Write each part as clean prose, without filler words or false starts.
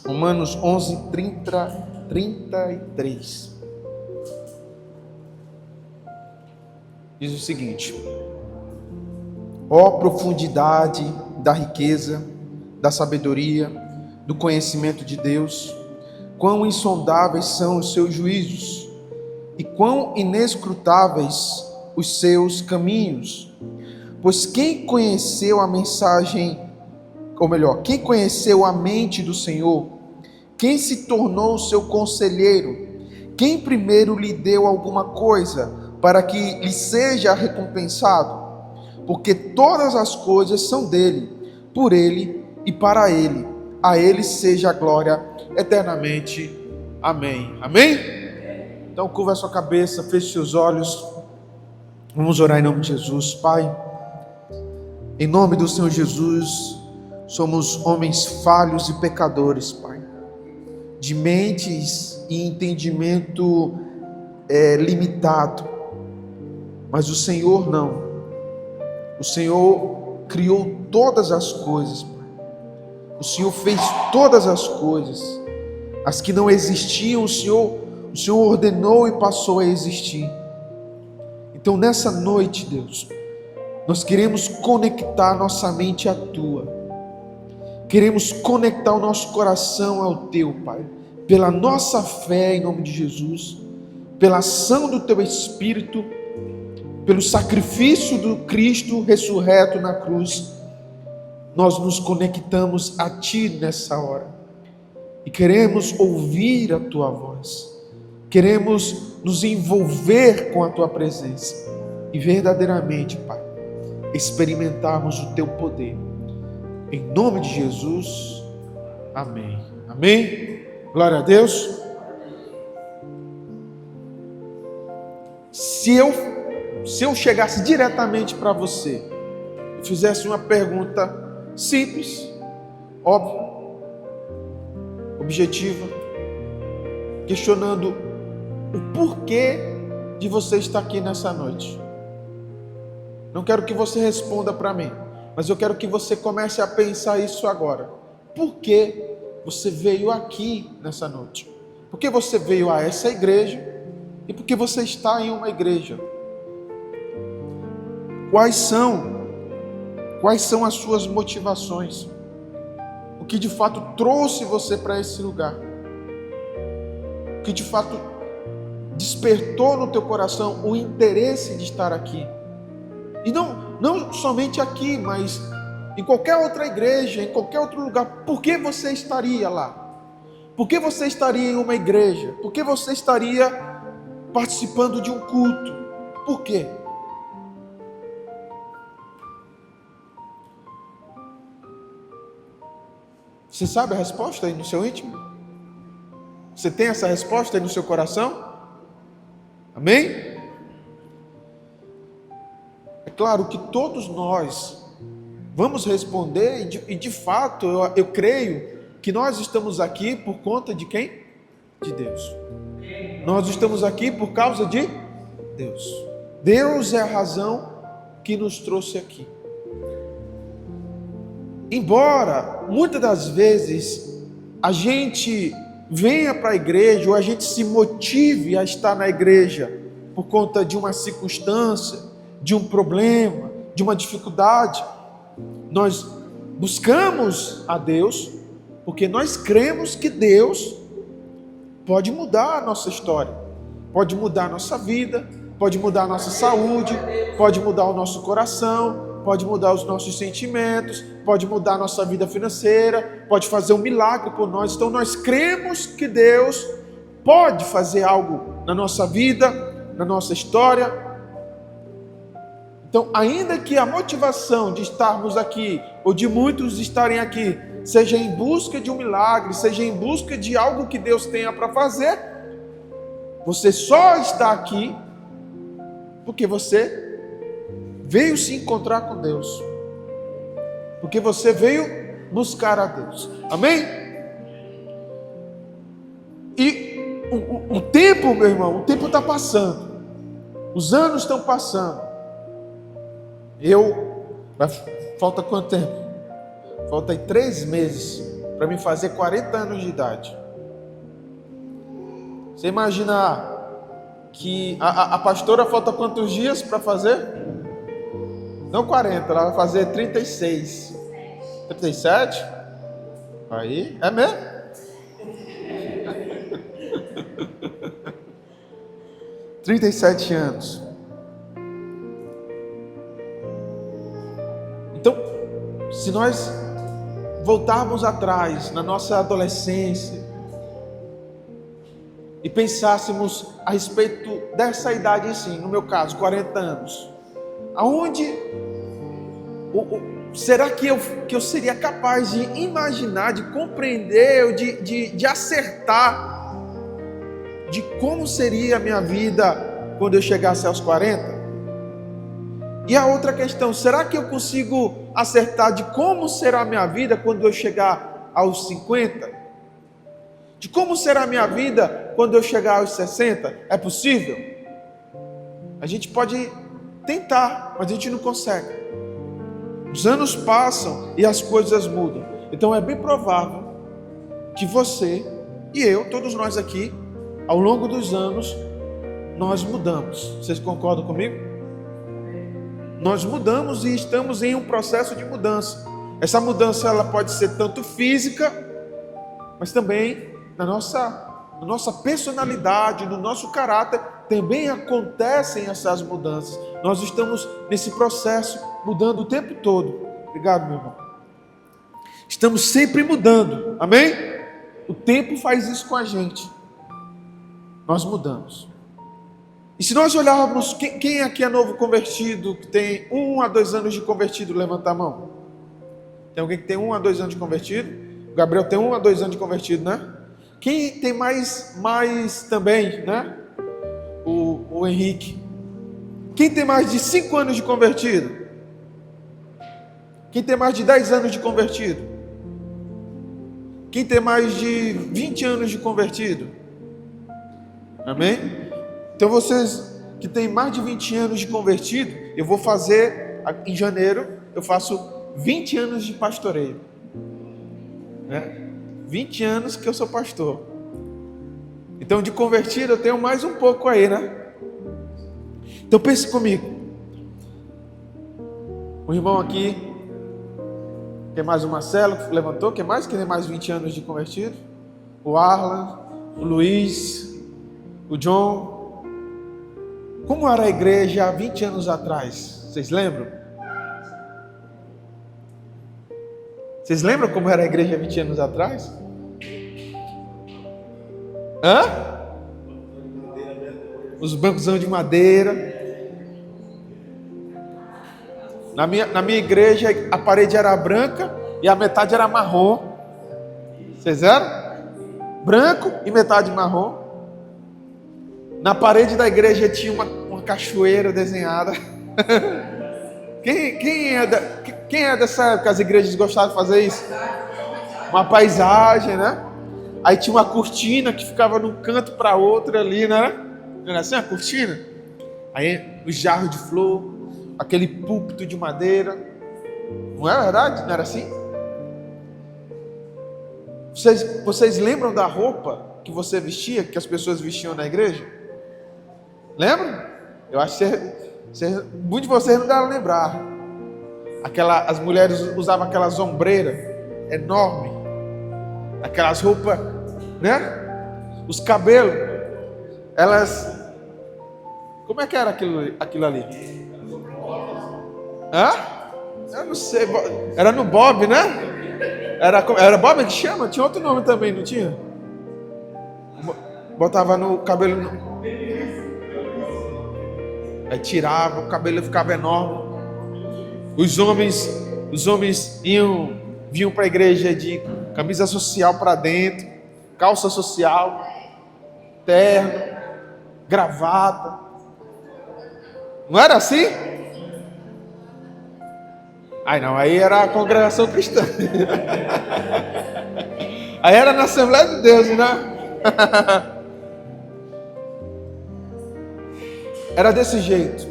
Romanos 11, 33. Diz o seguinte: ó profundidade da riqueza, da sabedoria, do conhecimento de Deus, quão insondáveis são os seus juízos, e quão inescrutáveis os seus caminhos. Pois quem conheceu a mensagem, ou melhor, quem conheceu a mente do Senhor? Quem se tornou seu conselheiro? Quem primeiro lhe deu alguma coisa para que lhe seja recompensado? Porque todas as coisas são dele, por ele e para ele. A ele seja a glória eternamente. Amém. Amém? Então curva a sua cabeça, feche seus olhos. Vamos orar em nome de Jesus. Pai, em nome do Senhor Jesus, somos homens falhos e pecadores, Pai, de mentes e entendimento limitado, mas o Senhor não. O Senhor criou todas as coisas, Pai. O Senhor fez todas as coisas. As que não existiam, o Senhor ordenou e passou a existir. Então nessa noite, Deus, nós queremos conectar nossa mente à Tua. Queremos conectar o nosso coração ao Teu, Pai. Pela nossa fé em nome de Jesus, pela ação do Teu Espírito, pelo sacrifício do Cristo ressurreto na cruz, nós nos conectamos a Ti nessa hora. E queremos ouvir a Tua voz. Queremos nos envolver com a Tua presença. E verdadeiramente, Pai, experimentarmos o Teu poder. Em nome de Jesus, amém. Amém? Glória a Deus. Se eu chegasse diretamente para você e fizesse uma pergunta simples, óbvia, objetiva, questionando o porquê de você estar aqui nessa noite. Não quero que você responda para mim, mas eu quero que você comece a pensar isso agora. Por que você veio aqui nessa noite? Por que você veio a essa igreja? E por que você está em uma igreja? Quais são as suas motivações? O que de fato trouxe você para esse lugar? O que de fato despertou no teu coração o interesse de estar aqui? E não somente aqui, mas em qualquer outra igreja, em qualquer outro lugar. Por que você estaria lá? Por que você estaria em uma igreja? Por que você estaria participando de um culto? Por quê? Você sabe a resposta aí no seu íntimo? Você tem essa resposta aí no seu coração? Amém? É claro que todos nós vamos responder, e de fato eu creio que nós estamos aqui por conta de quem? De Deus. Nós estamos aqui por causa de Deus. Deus é a razão que nos trouxe aqui. Embora muitas das vezes a gente venha para a igreja, ou a gente se motive a estar na igreja por conta de uma circunstância, de um problema, de uma dificuldade, nós buscamos a Deus porque nós cremos que Deus pode mudar a nossa história, pode mudar a nossa vida, pode mudar a nossa saúde, pode mudar o nosso coração, pode mudar os nossos sentimentos, pode mudar a nossa vida financeira, pode fazer um milagre por nós. Então nós cremos que Deus pode fazer algo na nossa vida, na nossa história. Então, ainda que a motivação de estarmos aqui, ou de muitos estarem aqui, seja em busca de um milagre, seja em busca de algo que Deus tenha para fazer, você só está aqui porque você veio se encontrar com Deus, porque você veio buscar a Deus. Amém? E o tempo, meu irmão, o tempo está passando, os anos estão passando. Falta quanto tempo? Falta aí 3 meses para me fazer 40 anos de idade. Você imagina que a pastora falta quantos dias para fazer? Não 40, ela vai fazer 36. 37? Aí, é mesmo? $37. Então, se nós voltarmos atrás na nossa adolescência e pensássemos a respeito dessa idade em si, no meu caso, 40 anos, aonde será que eu seria capaz de imaginar, de compreender, de acertar de como seria a minha vida quando eu chegasse aos 40? E a outra questão, será que eu consigo acertar de como será a minha vida quando eu chegar aos 50? De como será a minha vida quando eu chegar aos 60? É possível? A gente pode tentar, mas a gente não consegue. Os anos passam e as coisas mudam. Então é bem provável que você e eu, todos nós aqui, ao longo dos anos, nós mudamos. Vocês concordam comigo? Nós mudamos e estamos em um processo de mudança. Essa mudança ela pode ser tanto física, mas também na nossa personalidade, no nosso caráter, também acontecem essas mudanças. Nós estamos nesse processo mudando o tempo todo. Obrigado, meu irmão. Estamos sempre mudando, amém? O tempo faz isso com a gente. Nós mudamos. E se nós olharmos, quem aqui é novo convertido, que tem 1 a 2 anos de convertido, levanta a mão. Tem alguém que tem 1 a 2 anos de convertido? O Gabriel tem 1 a 2 anos de convertido, né? Quem tem mais também, né? O Henrique. Quem tem mais de 5 anos de convertido? Quem tem mais de 10 anos de convertido? Quem tem mais de 20 anos de convertido? Amém? Então vocês que têm mais de 20 anos de convertido, eu vou fazer, em janeiro, eu faço 20 anos de pastoreio. Né? 20 anos que eu sou pastor. Então de convertido eu tenho mais um pouco aí, né? Então pense comigo. O irmão aqui, tem mais o Marcelo que levantou, quem mais? Quem tem mais 20 anos de convertido? O Arlan, o Luiz, o John. Como era a igreja há 20 anos atrás? Vocês lembram? Vocês lembram como era a igreja há 20 anos atrás? Hã? Os bancos de madeira. Na minha igreja a parede era branca e a metade era marrom. Vocês eram? Branco e metade marrom. Na parede da igreja tinha uma cachoeira desenhada. Quem é dessa época? As igrejas gostavam de fazer isso? Uma paisagem, né? Aí tinha uma cortina que ficava de um canto para outro ali, né? Não era assim a cortina? Aí os jarros de flor, aquele púlpito de madeira. Não é verdade? Não era assim? Vocês lembram da roupa que você vestia, que as pessoas vestiam na igreja? Lembram? Eu acho que muitos de vocês não devem lembrar. As mulheres usavam aquelas ombreiras enormes, aquelas roupas, né? Os cabelos, elas... Como é que era aquilo ali? Hã? Eu não sei. Era no Bob, né? Era Bob que chama? Tinha outro nome também, não tinha? Botava no cabelo... Aí tirava, o cabelo ficava enorme. Os homens vinham para a igreja de camisa social para dentro, calça social, terno, gravata. Não era assim? Aí era a congregação cristã. Aí era na Assembleia de Deus, né? Era desse jeito.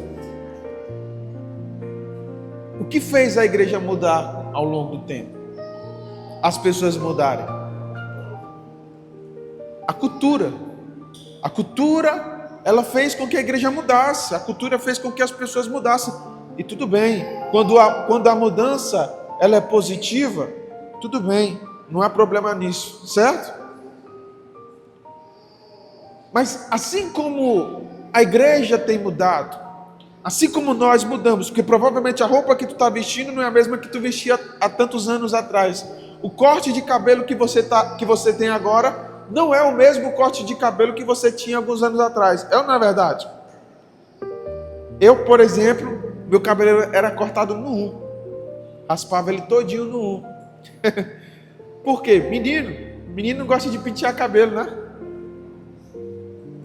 O que fez a igreja mudar ao longo do tempo? as pessoas mudarem? A cultura. A cultura, ela fez com que a igreja mudasse. A cultura fez com que as pessoas mudassem. E tudo bem. Quando a mudança ela é positiva, tudo bem. Não há problema nisso, certo? Mas assim como a igreja tem mudado, assim como nós mudamos, porque provavelmente a roupa que tu está vestindo não é a mesma que tu vestia há tantos anos atrás. O corte de cabelo que você tem agora não é o mesmo corte de cabelo que você tinha alguns anos atrás. É ou não é verdade? Eu, por exemplo, meu cabelo era cortado no 1. Raspava ele todinho no 1. Por quê? Menino gosta de pentear cabelo, né?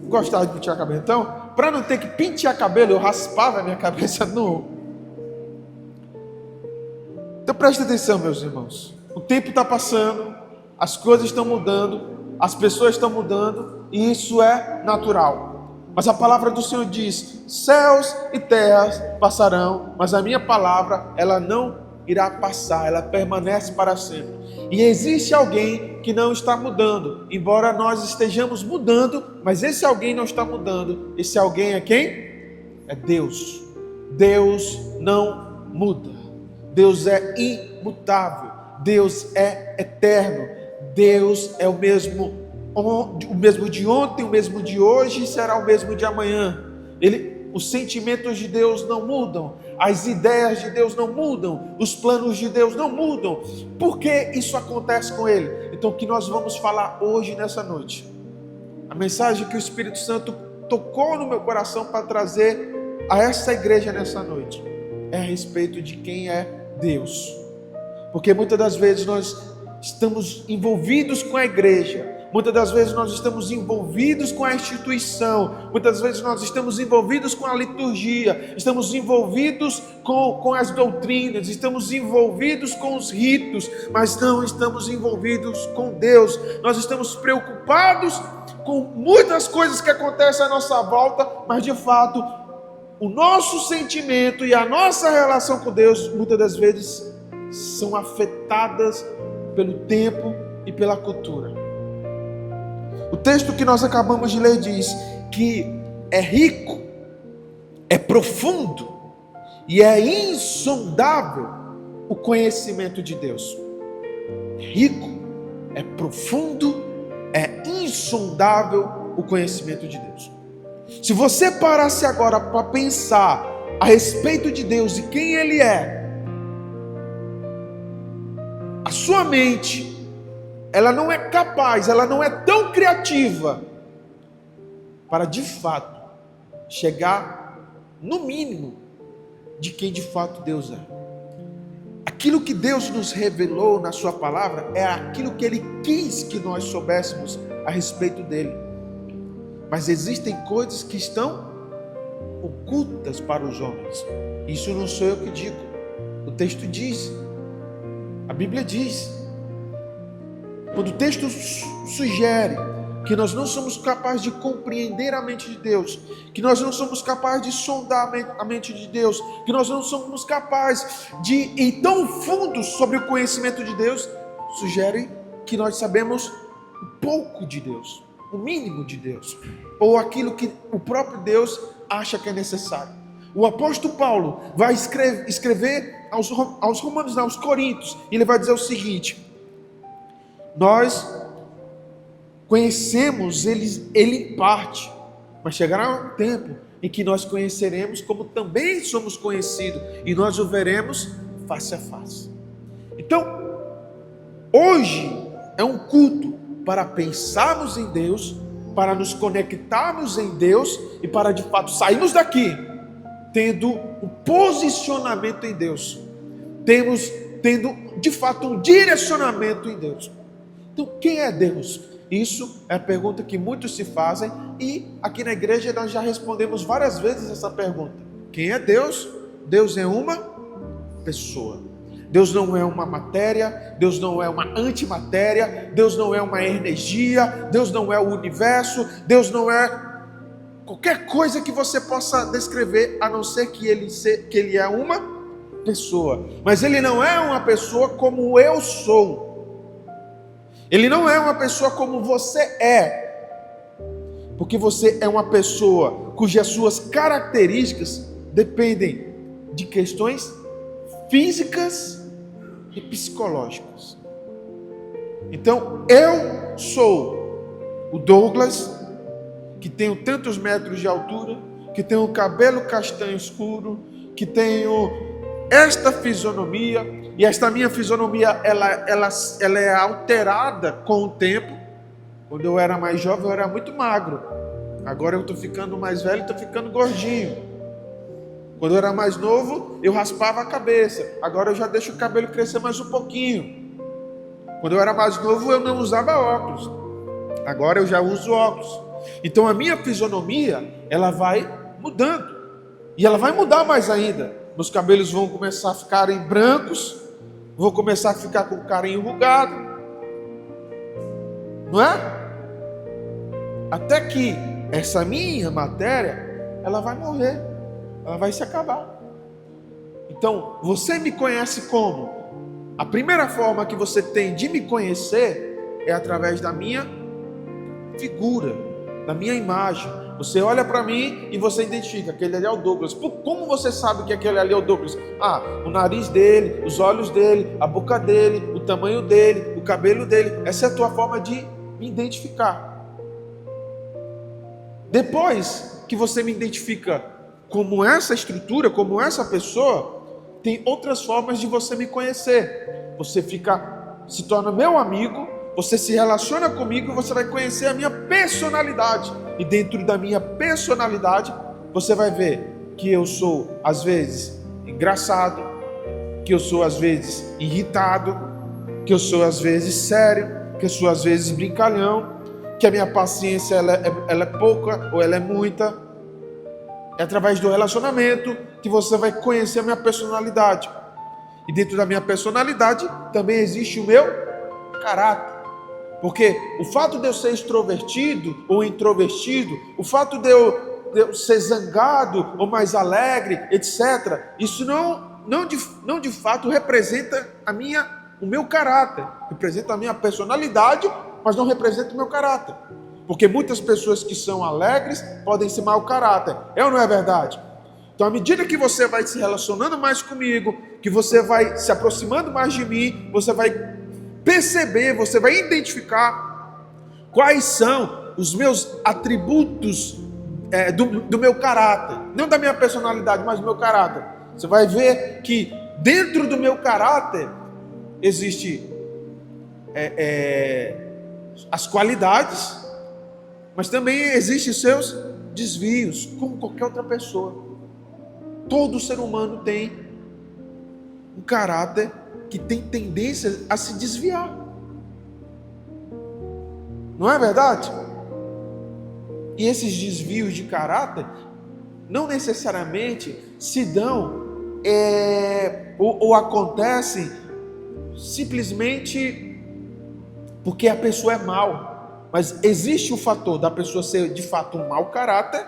Gostava de pentear cabelo. Então, para não ter que pentear cabelo, eu raspava a minha cabeça no 1. Então preste atenção, meus irmãos. O tempo está passando, as coisas estão mudando, as pessoas estão mudando, e isso é natural. Mas a palavra do Senhor diz: céus e terras passarão, mas a minha palavra, ela não irá passar, ela permanece para sempre. E existe alguém que não está mudando, embora nós estejamos mudando, mas esse alguém não está mudando. Esse alguém é quem? É Deus. Deus não muda. Deus é imutável. Deus é eterno. Deus é o mesmo de ontem, o mesmo de hoje e será o mesmo de amanhã. Os sentimentos de Deus não mudam, as ideias de Deus não mudam, os planos de Deus não mudam. Por que isso acontece com Ele? Então, o que nós vamos falar hoje, nessa noite, a mensagem que o Espírito Santo tocou no meu coração para trazer a essa igreja nessa noite, é a respeito de quem é Deus. Porque muitas das vezes nós estamos envolvidos com a igreja, muitas das vezes nós estamos envolvidos com a instituição, muitas vezes nós estamos envolvidos com a liturgia, estamos envolvidos com as doutrinas, estamos envolvidos com os ritos, mas não estamos envolvidos com Deus. Nós estamos preocupados com muitas coisas que acontecem à nossa volta, mas de fato o nosso sentimento e a nossa relação com Deus muitas das vezes são afetadas pelo tempo e pela cultura. O texto que nós acabamos de ler diz que é rico, é profundo e é insondável o conhecimento de Deus. É rico, é profundo, é insondável o conhecimento de Deus. Se você parasse agora para pensar a respeito de Deus e quem Ele é, a sua mente, ela não é capaz, ela não é tão criativa para de fato chegar no mínimo de quem de fato Deus é. Aquilo que Deus nos revelou na sua palavra é aquilo que Ele quis que nós soubéssemos a respeito dele. Mas existem coisas que estão ocultas para os homens. Isso não sou eu que digo. O texto diz, a Bíblia diz. Quando o texto sugere que nós não somos capazes de compreender a mente de Deus, que nós não somos capazes de sondar a mente de Deus, que nós não somos capazes de ir tão fundo sobre o conhecimento de Deus, sugere que nós sabemos um pouco de Deus, o mínimo de Deus, ou aquilo que o próprio Deus acha que é necessário. O apóstolo Paulo vai escrever aos Romanos, aos Coríntios, e ele vai dizer o seguinte: nós conhecemos ele em parte, mas chegará um tempo em que nós conheceremos como também somos conhecidos, e nós o veremos face a face. Então, hoje é um culto para pensarmos em Deus, para nos conectarmos em Deus e para de fato sairmos daqui tendo um posicionamento em Deus, tendo de fato um direcionamento em Deus. Então, quem é Deus? Isso é a pergunta que muitos se fazem, e aqui na igreja nós já respondemos várias vezes essa pergunta. Quem é Deus? Deus é uma pessoa. Deus não é uma matéria, Deus não é uma antimatéria, Deus não é uma energia, Deus não é o universo, Deus não é qualquer coisa que você possa descrever, a não ser que Ele é uma pessoa. Mas Ele não é uma pessoa como eu sou. Ele não é uma pessoa como você é, porque você é uma pessoa cujas suas características dependem de questões físicas e psicológicas. Então, eu sou o Douglas, que tenho tantos metros de altura, que tenho o cabelo castanho escuro, que tenho esta fisionomia, e esta minha fisionomia ela é alterada com o tempo. Quando eu era mais jovem, eu era muito magro. Agora eu estou ficando mais velho, estou ficando gordinho. Quando eu era mais novo, eu raspava a cabeça. Agora eu já deixo o cabelo crescer mais um pouquinho. Quando eu era mais novo, eu não usava óculos. Agora eu já uso óculos. Então a minha fisionomia, ela vai mudando. E ela vai mudar mais ainda. Meus cabelos vão começar a ficarem brancos. Vou começar a ficar com o carinho enrugado. Não é? Até que essa minha matéria, ela vai morrer. Ela vai se acabar. Então, você me conhece como? A primeira forma que você tem de me conhecer é através da minha figura, da minha imagem. Você olha para mim e você identifica, aquele ali é o Douglas. Como você sabe que aquele ali é o Douglas? Ah, o nariz dele, os olhos dele, a boca dele, o tamanho dele, o cabelo dele. Essa é a tua forma de me identificar. Depois que você me identifica como essa estrutura, como essa pessoa, tem outras formas de você me conhecer. Você se torna meu amigo, você se relaciona comigo e você vai conhecer a minha personalidade. E dentro da minha personalidade, você vai ver que eu sou, às vezes, engraçado, que eu sou, às vezes, irritado, que eu sou, às vezes, sério, que eu sou, às vezes, brincalhão, que a minha paciência ela é pouca ou ela é muita. É através do relacionamento que você vai conhecer a minha personalidade. E dentro da minha personalidade também existe o meu caráter. Porque o fato de eu ser extrovertido ou introvertido, o fato de eu ser zangado ou mais alegre, etc., isso não de fato representa o meu caráter. Representa a minha personalidade, mas não representa o meu caráter. Porque muitas pessoas que são alegres podem ser mau caráter. É ou não é verdade? Então, à medida que você vai se relacionando mais comigo, que você vai se aproximando mais de mim, você vai perceber, você vai identificar quais são os meus atributos do meu caráter. Não da minha personalidade, mas do meu caráter. Você vai ver que dentro do meu caráter existe as qualidades, mas também existem seus desvios, como qualquer outra pessoa. Todo ser humano tem um caráter que tem tendência a se desviar. Não é verdade? E esses desvios de caráter não necessariamente se dão ou acontecem simplesmente porque a pessoa é mau. Mas existe o fator da pessoa ser de fato um mau caráter,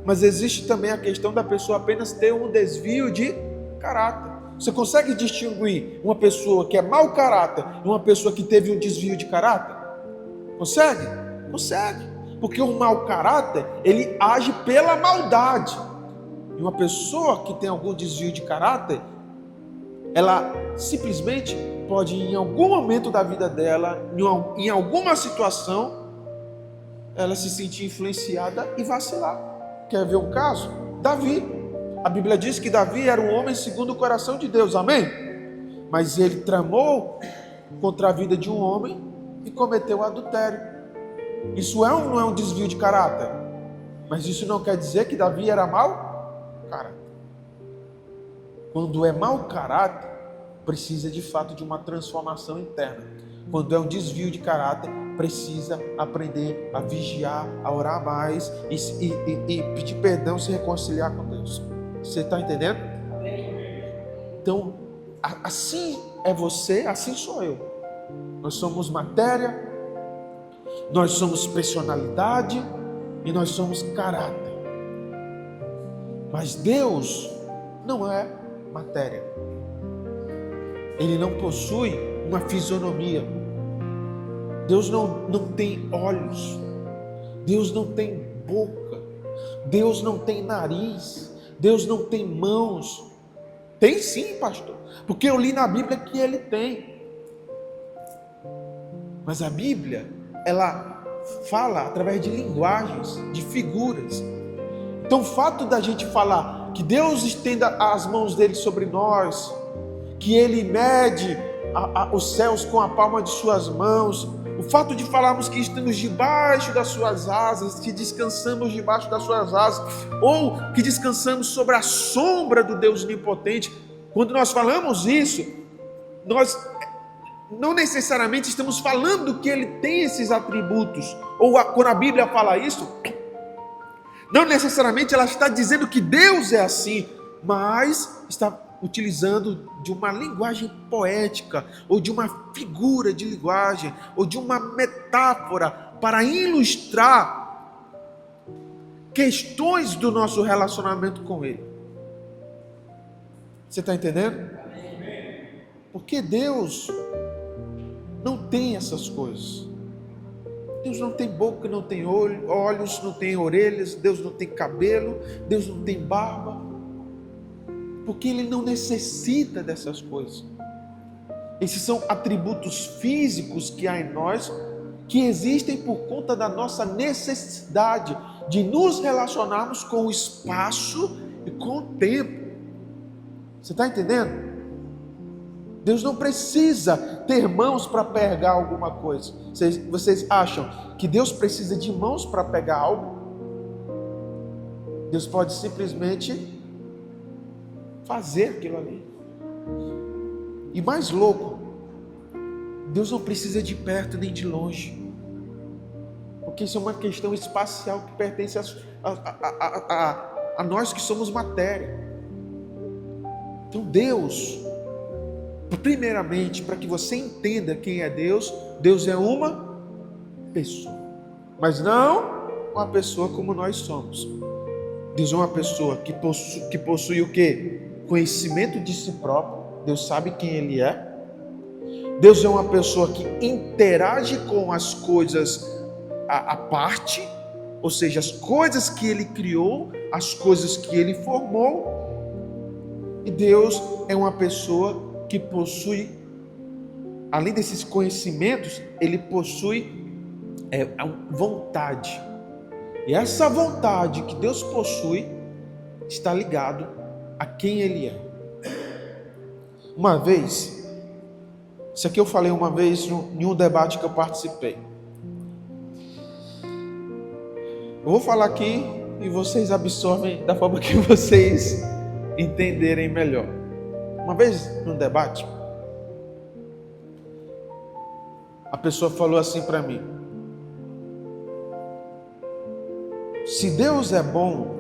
mas existe também a questão da pessoa apenas ter um desvio de caráter. Você consegue distinguir uma pessoa que é mau caráter de uma pessoa que teve um desvio de caráter? Consegue? Consegue. Porque o mau caráter, ele age pela maldade. E uma pessoa que tem algum desvio de caráter, ela simplesmente pode, em algum momento da vida dela, em alguma situação, ela se sentir influenciada e vacilar. Quer ver um caso? Davi. A Bíblia diz que Davi era um homem segundo o coração de Deus, amém? Mas ele tramou contra a vida de um homem e cometeu adultério. Isso é ou não é um desvio de caráter? Mas isso não quer dizer que Davi era mau caráter. Quando é mau caráter, precisa de fato de uma transformação interna. Quando é um desvio de caráter, precisa aprender a vigiar, a orar mais e pedir perdão, se reconciliar com Deus. Você está entendendo? Então, assim é você, assim sou eu. Nós somos matéria, nós somos personalidade e nós somos caráter. Mas Deus não é matéria. Ele não possui uma fisionomia. Deus não tem olhos, Deus não tem boca, Deus não tem nariz, Deus não tem mãos. Tem sim, pastor, porque eu li na Bíblia que Ele tem. Mas a Bíblia, ela fala através de linguagens, de figuras. Então o fato da gente falar que Deus estenda as mãos dele sobre nós, que Ele mede os céus com a palma de suas mãos, o fato de falarmos que estamos debaixo das suas asas, que descansamos debaixo das suas asas, ou que descansamos sobre a sombra do Deus onipotente, quando nós falamos isso, nós não necessariamente estamos falando que Ele tem esses atributos, ou quando a Bíblia fala isso, não necessariamente ela está dizendo que Deus é assim, mas está utilizando de uma linguagem poética, ou de uma figura de linguagem, ou de uma metáfora, para ilustrar questões do nosso relacionamento com Ele. Você está entendendo? Porque Deus não tem essas coisas. Deus não tem boca, não tem olhos, não tem orelhas, Deus não tem cabelo, Deus não tem barba, porque Ele não necessita dessas coisas. Esses são atributos físicos que há em nós, que existem por conta da nossa necessidade de nos relacionarmos com o espaço e com o tempo. Você está entendendo? Deus não precisa ter mãos para pegar alguma coisa. Vocês acham que Deus precisa de mãos para pegar algo? Deus pode simplesmente fazer aquilo ali. E mais louco, Deus não precisa de perto nem de longe, porque isso é uma questão espacial que pertence a nós que somos matéria. Então Deus, primeiramente, para que você entenda quem é Deus, Deus é uma pessoa, mas não uma pessoa como nós somos. Deus é uma pessoa que possui o quê? Conhecimento de si próprio. Deus sabe quem Ele é. Deus é uma pessoa que interage com as coisas à parte, ou seja, as coisas que Ele criou, as coisas que Ele formou. E Deus é uma pessoa que possui, além desses conhecimentos, Ele possui vontade. E essa vontade que Deus possui está ligado a quem Ele é. Uma vez, isso aqui eu falei uma vez em um debate que eu participei. Eu vou falar aqui e vocês absorvem da forma que vocês entenderem melhor. Uma vez, num debate, a pessoa falou assim para mim: se Deus é bom,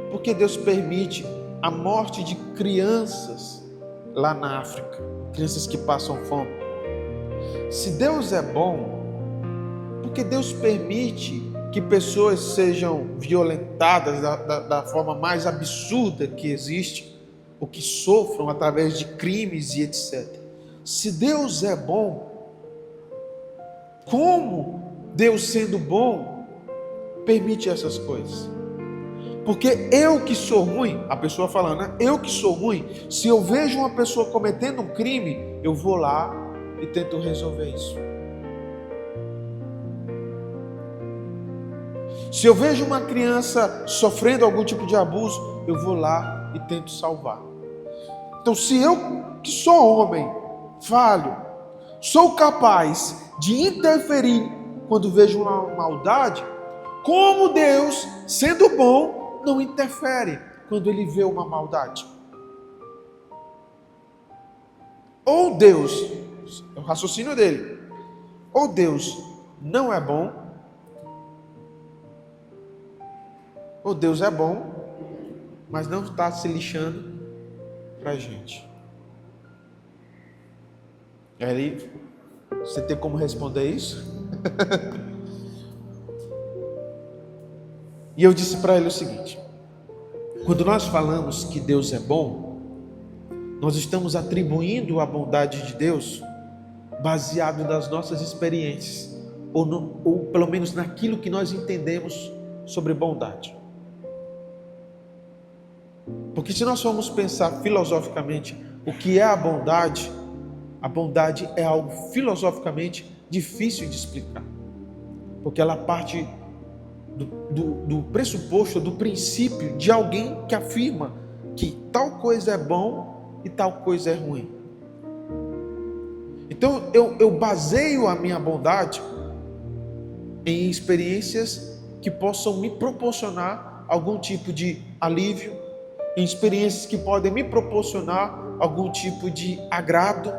por que Deus permite a morte de crianças lá na África, crianças que passam fome? Se Deus é bom, por que Deus permite que pessoas sejam violentadas da forma mais absurda que existe, ou que sofram através de crimes e etc? Se Deus é bom, como Deus, sendo bom, permite essas coisas? Porque eu que sou ruim, a pessoa falando, né? Eu que sou ruim, se eu vejo uma pessoa cometendo um crime, eu vou lá e tento resolver isso. Se eu vejo uma criança sofrendo algum tipo de abuso, eu vou lá e tento salvar. Então, se eu, que sou homem, falho, sou capaz de interferir quando vejo uma maldade, como Deus, sendo bom, não interfere quando Ele vê uma maldade? Ou Deus, é o raciocínio dele, ou Deus não é bom, ou Deus é bom, mas não está se lixando para a gente. E aí, você tem como responder isso? E eu disse para ele o seguinte: quando nós falamos que Deus é bom, nós estamos atribuindo a bondade de Deus baseado nas nossas experiências, ou pelo menos naquilo que nós entendemos sobre bondade. Porque se nós formos pensar filosoficamente o que é a bondade é algo filosoficamente difícil de explicar. Porque ela parte do pressuposto, do princípio de alguém que afirma que tal coisa é bom e tal coisa é ruim. Então eu baseio a minha bondade em experiências que possam me proporcionar algum tipo de alívio, em experiências que podem me proporcionar algum tipo de agrado,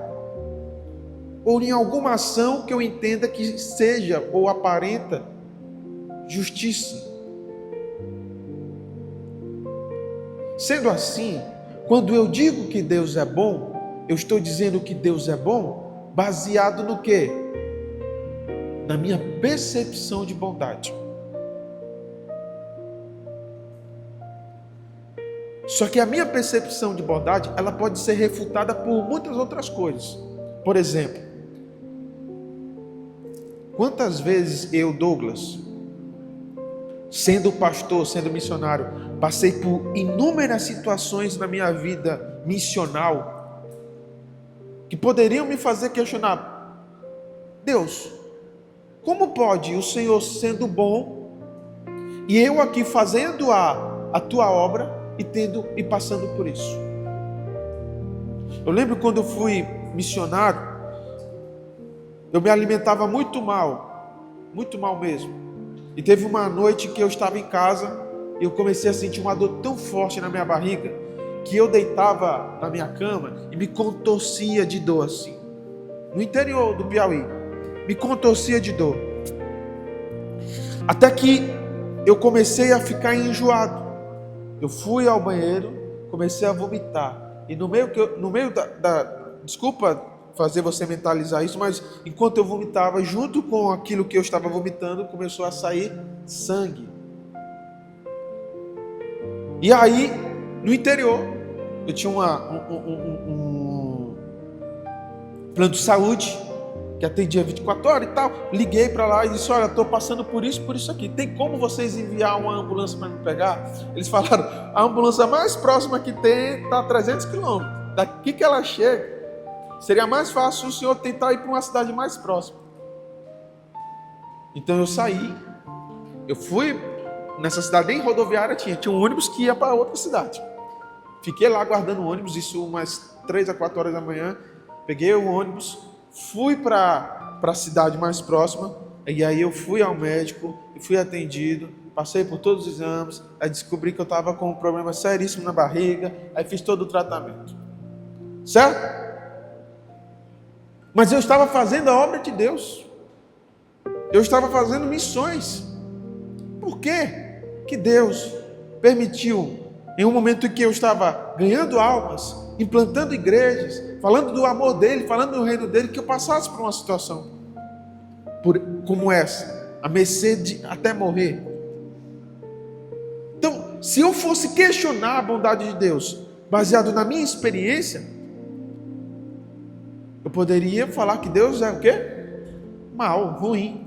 ou em alguma ação que eu entenda que seja ou aparenta justiça. Sendo assim, quando eu digo que Deus é bom, eu estou dizendo que Deus é bom baseado no quê? Na minha percepção de bondade. Só que a minha percepção de bondade, ela pode ser refutada por muitas outras coisas. Por exemplo, quantas vezes eu, Douglas, sendo pastor, sendo missionário, passei por inúmeras situações na minha vida missional que poderiam me fazer questionar: Deus, como pode o Senhor sendo bom e eu aqui fazendo a tua obra e passando por isso? Eu lembro quando eu fui missionário, eu me alimentava muito mal mesmo. E teve uma noite que eu estava em casa e eu comecei a sentir uma dor tão forte na minha barriga que eu deitava na minha cama e me contorcia de dor assim. No interior do Piauí, me contorcia de dor. Até que eu comecei a ficar enjoado. Eu fui ao banheiro, comecei a vomitar. E no meio desculpa fazer você mentalizar isso, mas enquanto eu vomitava, junto com aquilo que eu estava vomitando, começou a sair sangue. E aí, no interior, eu tinha um plano de saúde que atendia 24 horas e tal. Liguei para lá e disse: olha, estou passando por isso aqui. Tem como vocês enviar uma ambulância para me pegar? Eles falaram: a ambulância mais próxima que tem está a 300 quilômetros. Daqui que ela chega, seria mais fácil o senhor tentar ir para uma cidade mais próxima. Então eu saí, eu fui nessa cidade, em rodoviária tinha um ônibus que ia para outra cidade. Fiquei lá aguardando o ônibus, isso umas 3 a 4 horas da manhã. Peguei o ônibus, fui para a cidade mais próxima, e aí eu fui ao médico, e fui atendido, passei por todos os exames, aí descobri que eu estava com um problema seríssimo na barriga, aí fiz todo o tratamento. Certo? Mas eu estava fazendo a obra de Deus. Eu estava fazendo missões. Por quê que Deus permitiu, em um momento em que eu estava ganhando almas, implantando igrejas, falando do amor dele, falando do reino dele, que eu passasse por uma situação como essa, a mercê de até morrer? Então, se eu fosse questionar a bondade de Deus, baseado na minha experiência, eu poderia falar que Deus é o quê? Mal, ruim.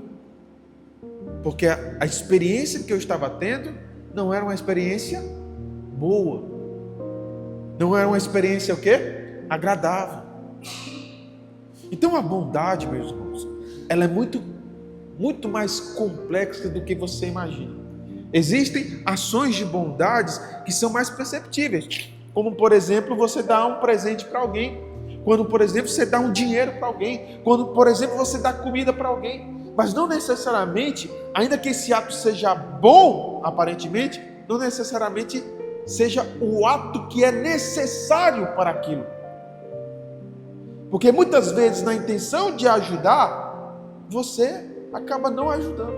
Porque a experiência que eu estava tendo não era uma experiência boa. Não era uma experiência o quê? Agradável. Então a bondade, meus irmãos, ela é muito mais complexa do que você imagina. Existem ações de bondades que são mais perceptíveis. Como, por exemplo, você dá um presente para alguém. Quando, por exemplo, você dá um dinheiro para alguém. Quando, por exemplo, você dá comida para alguém. Mas não necessariamente, ainda que esse ato seja bom, aparentemente, não necessariamente seja o ato que é necessário para aquilo. Porque muitas vezes, na intenção de ajudar, você acaba não ajudando.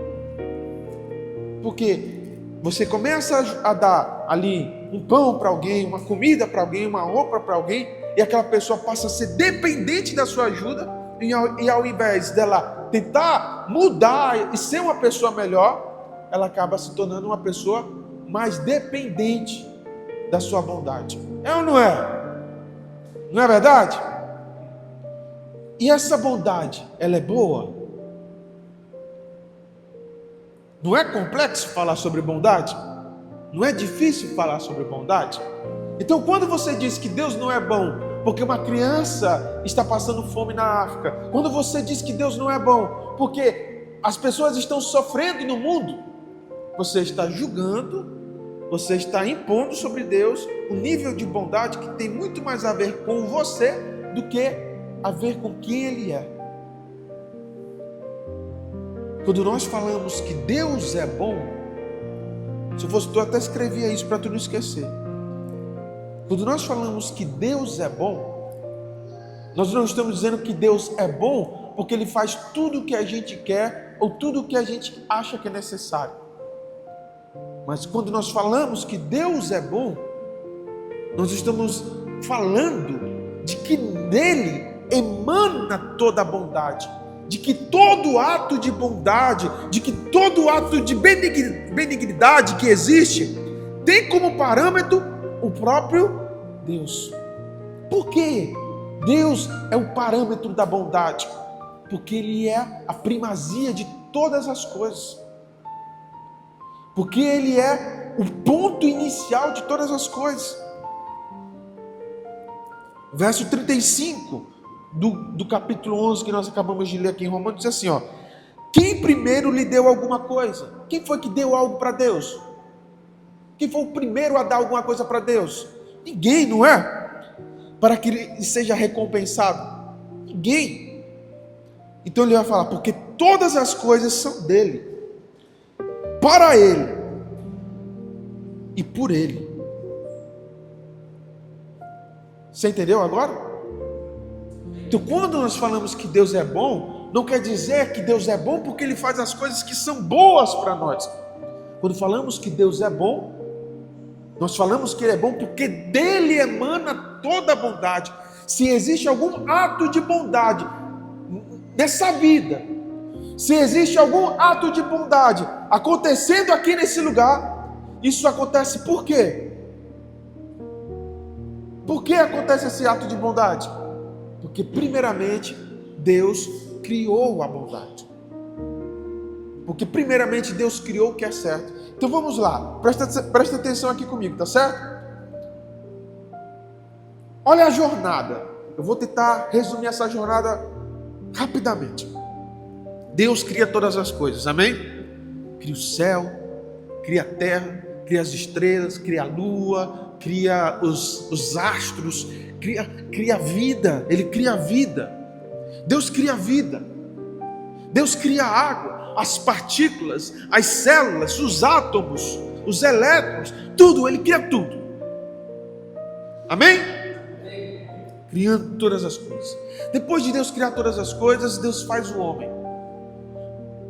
Porque você começa a dar ali um pão para alguém, uma comida para alguém, uma roupa para alguém, e aquela pessoa passa a ser dependente da sua ajuda, e ao invés dela tentar mudar e ser uma pessoa melhor, ela acaba se tornando uma pessoa mais dependente da sua bondade. É ou não é? Não é verdade? E essa bondade, ela é boa? Não é complexo falar sobre bondade? Não é difícil falar sobre bondade? Então, quando você diz que Deus não é bom porque uma criança está passando fome na África, quando você diz que Deus não é bom porque as pessoas estão sofrendo no mundo, você está julgando, você está impondo sobre Deus um nível de bondade que tem muito mais a ver com você do que a ver com quem Ele é. Quando nós falamos que Deus é bom, se eu fosse tu, até escrevia isso para tu não esquecer. Quando nós falamos que Deus é bom, nós não estamos dizendo que Deus é bom porque Ele faz tudo o que a gente quer ou tudo o que a gente acha que é necessário. Mas quando nós falamos que Deus é bom, nós estamos falando de que nele emana toda a bondade, de que todo ato de bondade, de que todo ato de benignidade que existe, tem como parâmetro o próprio Deus. Por quê? Deus é o parâmetro da bondade, porque Ele é a primazia de todas as coisas, porque Ele é o ponto inicial de todas as coisas. Verso 35 do capítulo 11 que nós acabamos de ler aqui em Romanos diz assim, ó: quem primeiro lhe deu alguma coisa? Quem foi que deu algo para Deus? Quem foi o primeiro a dar alguma coisa para Deus? Ninguém, não é? Para que ele seja recompensado? Ninguém. Então ele vai falar, porque todas as coisas são dele, para ele e por ele. Você entendeu agora? Então, quando nós falamos que Deus é bom, não quer dizer que Deus é bom porque Ele faz as coisas que são boas para nós. Quando falamos que Deus é bom, nós falamos que Ele é bom porque dele emana toda a bondade. Se existe algum ato de bondade nessa vida, se existe algum ato de bondade acontecendo aqui nesse lugar, isso acontece por quê? Por que acontece esse ato de bondade? Porque primeiramente Deus criou a bondade. Porque primeiramente Deus criou o que é certo. Então vamos lá, presta atenção aqui comigo, tá certo? Olha a jornada. Eu vou tentar resumir essa jornada rapidamente. Deus cria todas as coisas, amém? Cria o céu, cria a terra, cria as estrelas, cria a lua, cria os astros, cria a vida. Ele cria a vida. Deus cria a vida. Deus cria a água, as partículas, as células, os átomos, os elétrons, tudo. Ele cria tudo. Amém? Criando todas as coisas. Depois de Deus criar todas as coisas, Deus faz o homem.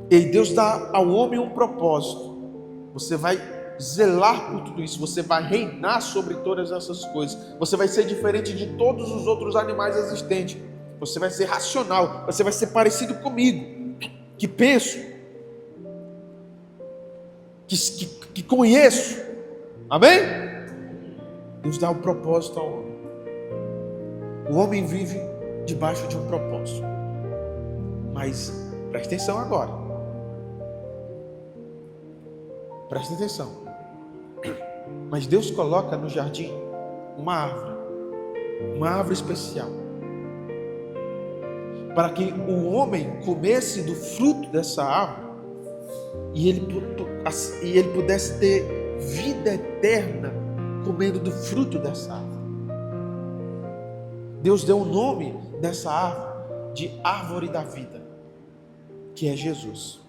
E Deus dá ao homem um propósito. Você vai zelar por tudo isso, você vai reinar sobre todas essas coisas, você vai ser diferente de todos os outros animais existentes, você vai ser racional, você vai ser parecido comigo, que penso, que conheço, amém? Deus dá um propósito ao homem. O homem vive debaixo de um propósito, mas preste atenção agora, preste atenção. Mas Deus coloca no jardim uma árvore especial, para que o homem comesse do fruto dessa árvore e ele pudesse ter vida eterna comendo do fruto dessa árvore. Deus deu o nome dessa árvore de árvore da vida, que é Jesus.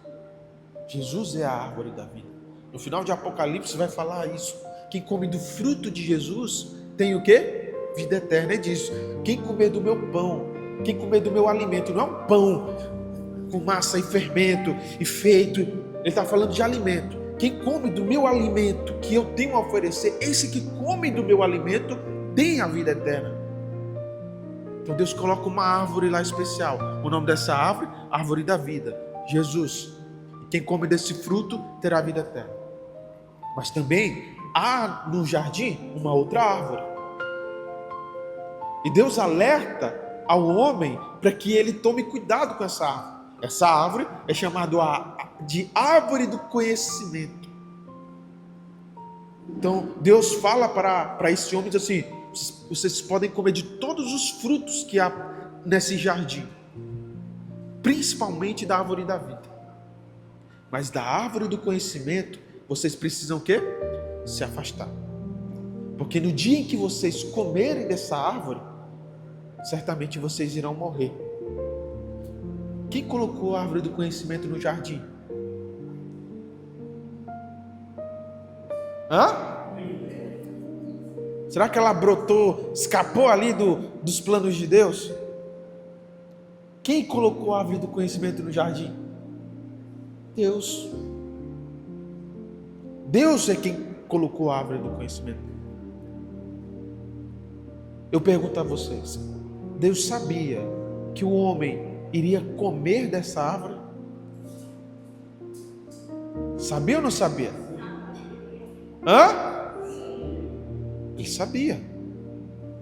Jesus é a árvore da vida. No final de Apocalipse vai falar isso. Quem come do fruto de Jesus tem o quê? Vida eterna. Ele diz: quem comer do meu pão, quem comer do meu alimento, não é um pão com massa e fermento e feito, ele está falando de alimento. Quem come do meu alimento que eu tenho a oferecer, esse que come do meu alimento tem a vida eterna. Então Deus coloca uma árvore lá especial. O nome dessa árvore, árvore da vida, Jesus. E quem come desse fruto terá vida eterna. Mas também há no jardim uma outra árvore. E Deus alerta ao homem para que ele tome cuidado com essa árvore. Essa árvore é chamada de árvore do conhecimento. Então Deus fala para esse homem, diz assim: vocês podem comer de todos os frutos que há nesse jardim, principalmente da árvore da vida, mas da árvore do conhecimento vocês precisam o quê? Se afastar, porque no dia em que vocês comerem dessa árvore, certamente vocês irão morrer. Quem colocou a árvore do conhecimento no jardim? Será que ela brotou, escapou ali dos planos de Deus? Quem colocou a árvore do conhecimento no jardim? Deus. Deus é quem colocou a árvore do conhecimento. Eu pergunto a vocês: Deus sabia que o homem iria comer dessa árvore? Sabia ou não sabia? Ele sabia.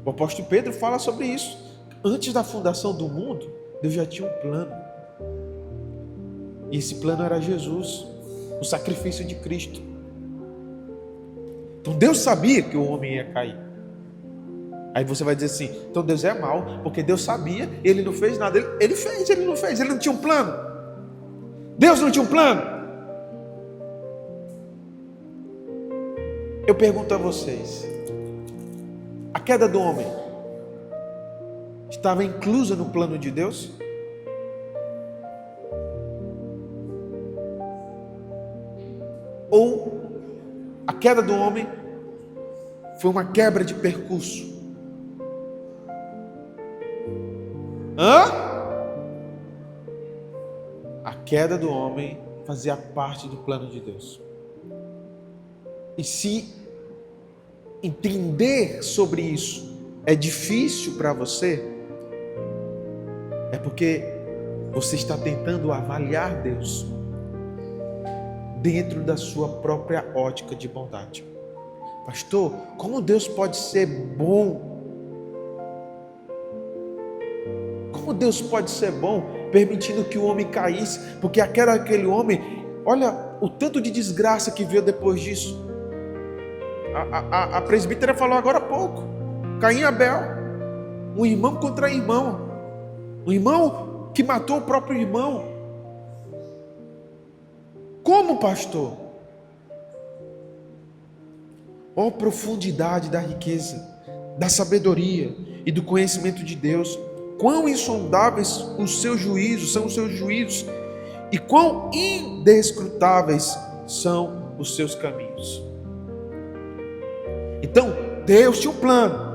O apóstolo Pedro fala sobre isso. Antes da fundação do mundo, Deus já tinha um plano. E esse plano era Jesus, o sacrifício de Cristo. Então Deus sabia que o homem ia cair. Aí você vai dizer assim: então Deus é mau, porque Deus sabia, ele não fez nada. Ele fez, ele não fez, ele não tinha um plano. Deus não tinha um plano. Eu pergunto a vocês: a queda do homem estava inclusa no plano de Deus? Ou a queda do homem foi uma quebra de percurso? A queda do homem fazia parte do plano de Deus. E se entender sobre isso é difícil para você, é porque você está tentando avaliar Deus dentro da sua própria ótica de bondade. Pastor, como Deus pode ser bom? Como Deus pode ser bom permitindo que o homem caísse? Porque a queda daquele homem, olha o tanto de desgraça que veio depois disso. A presbítera falou agora há pouco: Caim e Abel, um irmão contra irmão, um irmão que matou o próprio irmão. Como, pastor? Ó profundidade da riqueza, da sabedoria e do conhecimento de Deus! Quão insondáveis os seus juízos, são os seus juízos, e quão inescrutáveis são os seus caminhos. Então, Deus tinha um plano.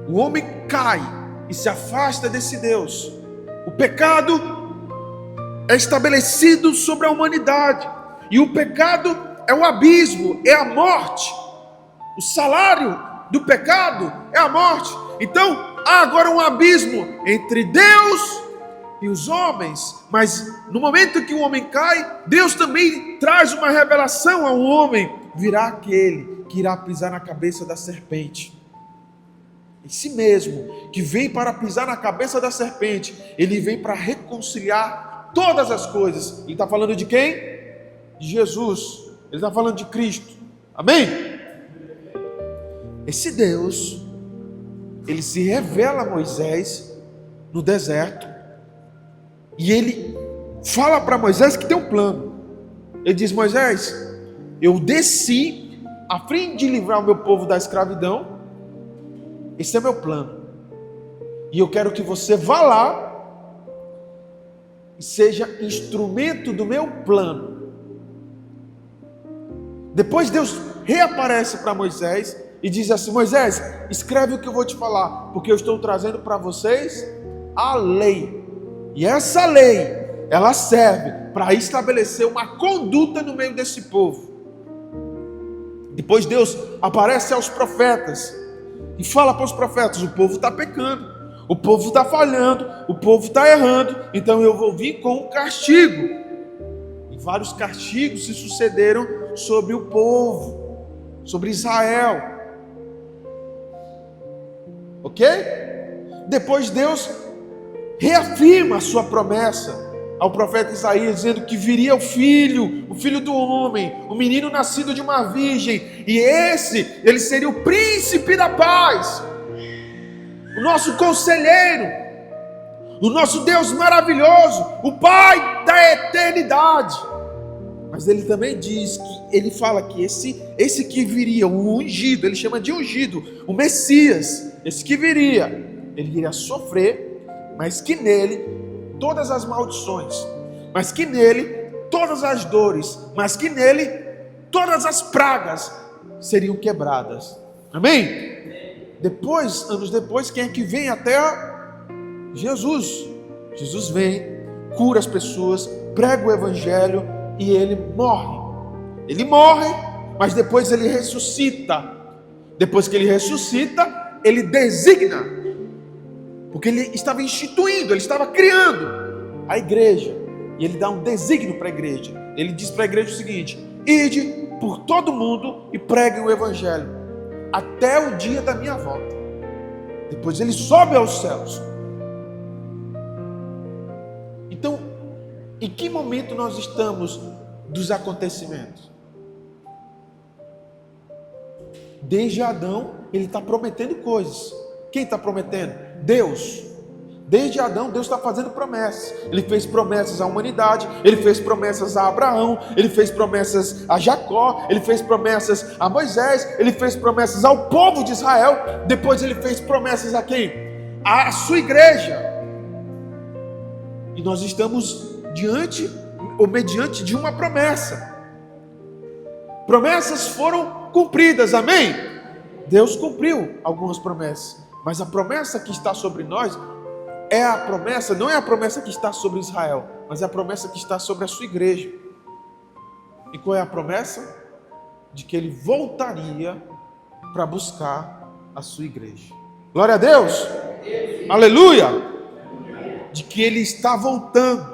O homem cai e se afasta desse Deus. O pecado é estabelecido sobre a humanidade. E o pecado é o abismo, é a morte. O salário do pecado é a morte. Então, há agora um abismo entre Deus e os homens. Mas no momento que o homem cai, Deus também traz uma revelação ao homem. Virá aquele que irá pisar na cabeça da serpente. Esse mesmo que vem para pisar na cabeça da serpente, ele vem para reconciliar todas as coisas. Ele está falando de quem? De Jesus. Ele está falando de Cristo. Amém? Esse Deus, ele se revela a Moisés no deserto, e ele fala para Moisés que tem um plano. Ele diz: Moisés, eu desci a fim de livrar o meu povo da escravidão. Esse é meu plano, e eu quero que você vá lá e seja instrumento do meu plano. Depois Deus reaparece para Moisés e diz assim: Moisés, escreve o que eu vou te falar, porque eu estou trazendo para vocês a lei, e essa lei, ela serve para estabelecer uma conduta no meio desse povo. Depois Deus aparece aos profetas e fala para os profetas: o povo está pecando, o povo está falhando, o povo está errando, então eu vou vir com um castigo. E vários castigos se sucederam sobre o povo, sobre Israel. Ok? Depois Deus reafirma a sua promessa ao profeta Isaías, dizendo que viria o filho do homem, o menino nascido de uma virgem, e ele seria o príncipe da paz, o nosso conselheiro, o nosso Deus maravilhoso, o Pai da eternidade. Mas ele também diz que, ele fala que esse que viria, o ungido, ele chama de ungido, o Messias, esse que viria, ele iria sofrer, mas que nele todas as maldições, mas que nele todas as dores, mas que nele todas as pragas seriam quebradas. Amém? Depois, anos depois, quem é que vem à terra? Jesus. Jesus vem, cura as pessoas, prega o evangelho e ele morre. Ele morre, mas depois ele ressuscita. Depois que ele ressuscita, ele designa, porque ele estava instituindo, ele estava criando a igreja, e ele dá um desígnio para a igreja. Ele diz para a igreja o seguinte: ide por todo mundo e preguem o evangelho até o dia da minha volta. Depois ele sobe aos céus. Então, em que momento nós estamos dos acontecimentos? Desde Adão, ele está prometendo coisas. Quem está prometendo? Deus. Desde Adão, Deus está fazendo promessas. Ele fez promessas à humanidade, ele fez promessas a Abraão, ele fez promessas a Jacó, ele fez promessas a Moisés, ele fez promessas ao povo de Israel. Depois ele fez promessas a quem? A sua igreja. E nós estamos diante ou mediante de uma promessa. Promessas foram cumpridas, amém? Deus cumpriu algumas promessas, mas a promessa que está sobre nós é a promessa, não é a promessa que está sobre Israel, mas é a promessa que está sobre a sua igreja. E qual é a promessa? De que ele voltaria para buscar a sua igreja. Glória a Deus! Aleluia! De que ele está voltando,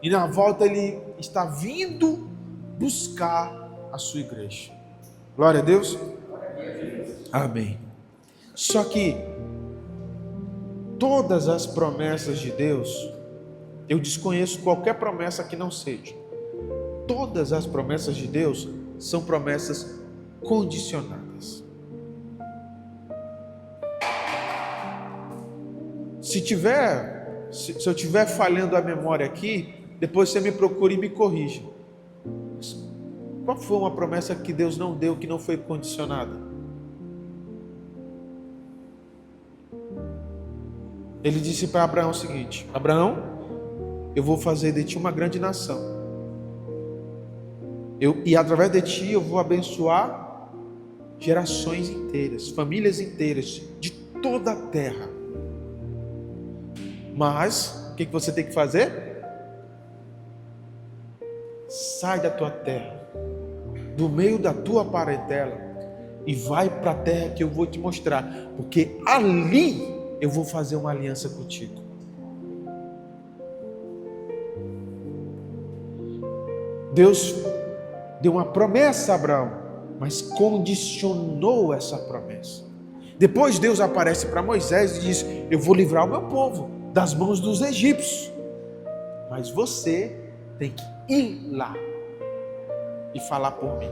e na volta ele está vindo buscar a sua igreja. Glória a Deus! Amém. Só que todas as promessas de Deus, eu desconheço qualquer promessa que não seja. Todas as promessas de Deus são promessas condicionadas. Se eu estiver falhando a memória aqui, depois você me procura e me corrija. Qual foi uma promessa que Deus não deu, que não foi condicionada? Ele disse para Abraão o seguinte: Abraão, eu vou fazer de ti uma grande nação. E através de ti eu vou abençoar gerações inteiras, famílias inteiras, de toda a terra. Mas, o que você tem que fazer? Sai da tua terra, do meio da tua parentela, e vai para a terra que eu vou te mostrar, porque ali eu vou fazer uma aliança contigo. Deus deu uma promessa a Abraão, mas condicionou essa promessa. Depois Deus aparece para Moisés e diz: eu vou livrar o meu povo das mãos dos egípcios, mas você tem que ir lá e falar por mim.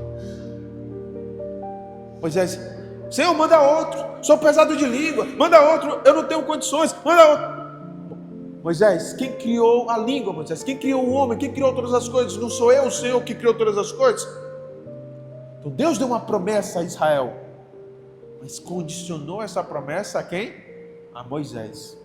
Moisés: Senhor, manda outro, sou pesado de língua, manda outro, eu não tenho condições, manda outro. Moisés, quem criou a língua, Moisés? Quem criou o homem? Quem criou todas as coisas? Não sou eu, o Senhor, que criou todas as coisas? Então Deus deu uma promessa a Israel, mas condicionou essa promessa a quem? A Moisés.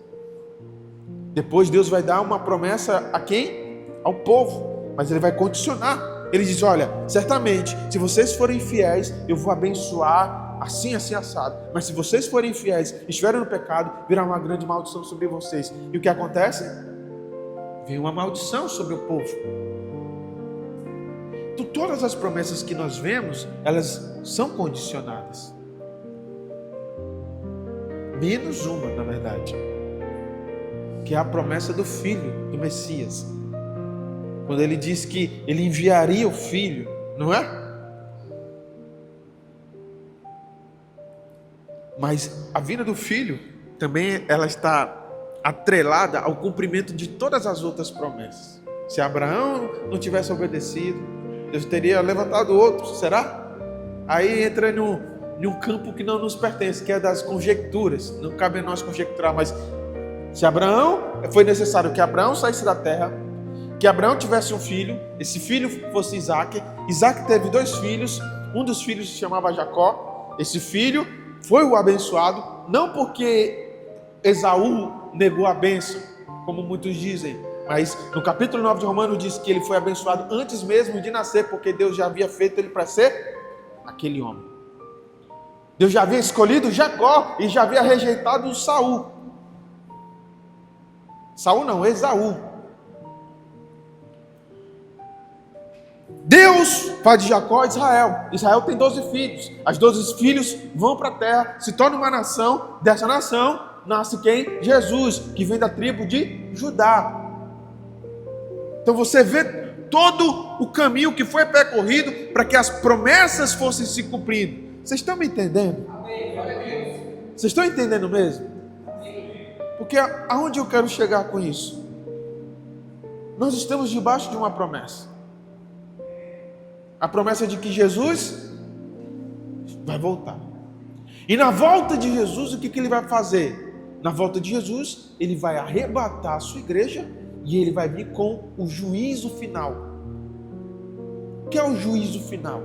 Depois Deus vai dar uma promessa a quem? Ao povo, mas ele vai condicionar. Ele diz: olha, certamente, se vocês forem fiéis, eu vou abençoar assim, assim, assado. Mas se vocês forem infiéis e estiverem no pecado, virá uma grande maldição sobre vocês. E o que acontece? Vem uma maldição sobre o povo. Então, todas as promessas que nós vemos, elas são condicionadas. Menos uma, na verdade, que é a promessa do Filho, do Messias. Quando ele diz que ele enviaria o Filho, não é? Mas a vinda do Filho também ela está atrelada ao cumprimento de todas as outras promessas. Se Abraão não tivesse obedecido, Deus teria levantado outros, será? Aí entra num campo que não nos pertence, que é das conjecturas. Não cabe a nós conjecturar, mas se Abraão, foi necessário que Abraão saísse da terra, que Abraão tivesse um filho, esse filho fosse Isaac. Isaac teve 2 filhos, um dos filhos se chamava Jacó. Esse filho foi o abençoado, não porque Esaú negou a bênção, como muitos dizem, mas no capítulo 9 de Romanos diz que ele foi abençoado antes mesmo de nascer, porque Deus já havia feito ele para ser aquele homem. Deus já havia escolhido Jacó e já havia rejeitado Saul. Saul não, Esaú. Deus faz de Jacó Israel. Israel tem 12 filhos. As 12 filhos vão para a terra, se tornam uma nação. Dessa nação nasce quem? Jesus, que vem da tribo de Judá. Então você vê todo o caminho que foi percorrido para que as promessas fossem se cumprindo. Vocês estão me entendendo? Vocês estão entendendo mesmo? Porque aonde eu quero chegar com isso? Nós estamos debaixo de uma promessa. A promessa de que Jesus vai voltar. E na volta de Jesus, o que ele vai fazer? Na volta de Jesus, ele vai arrebatar a sua igreja e ele vai vir com o juízo final. O que é o juízo final?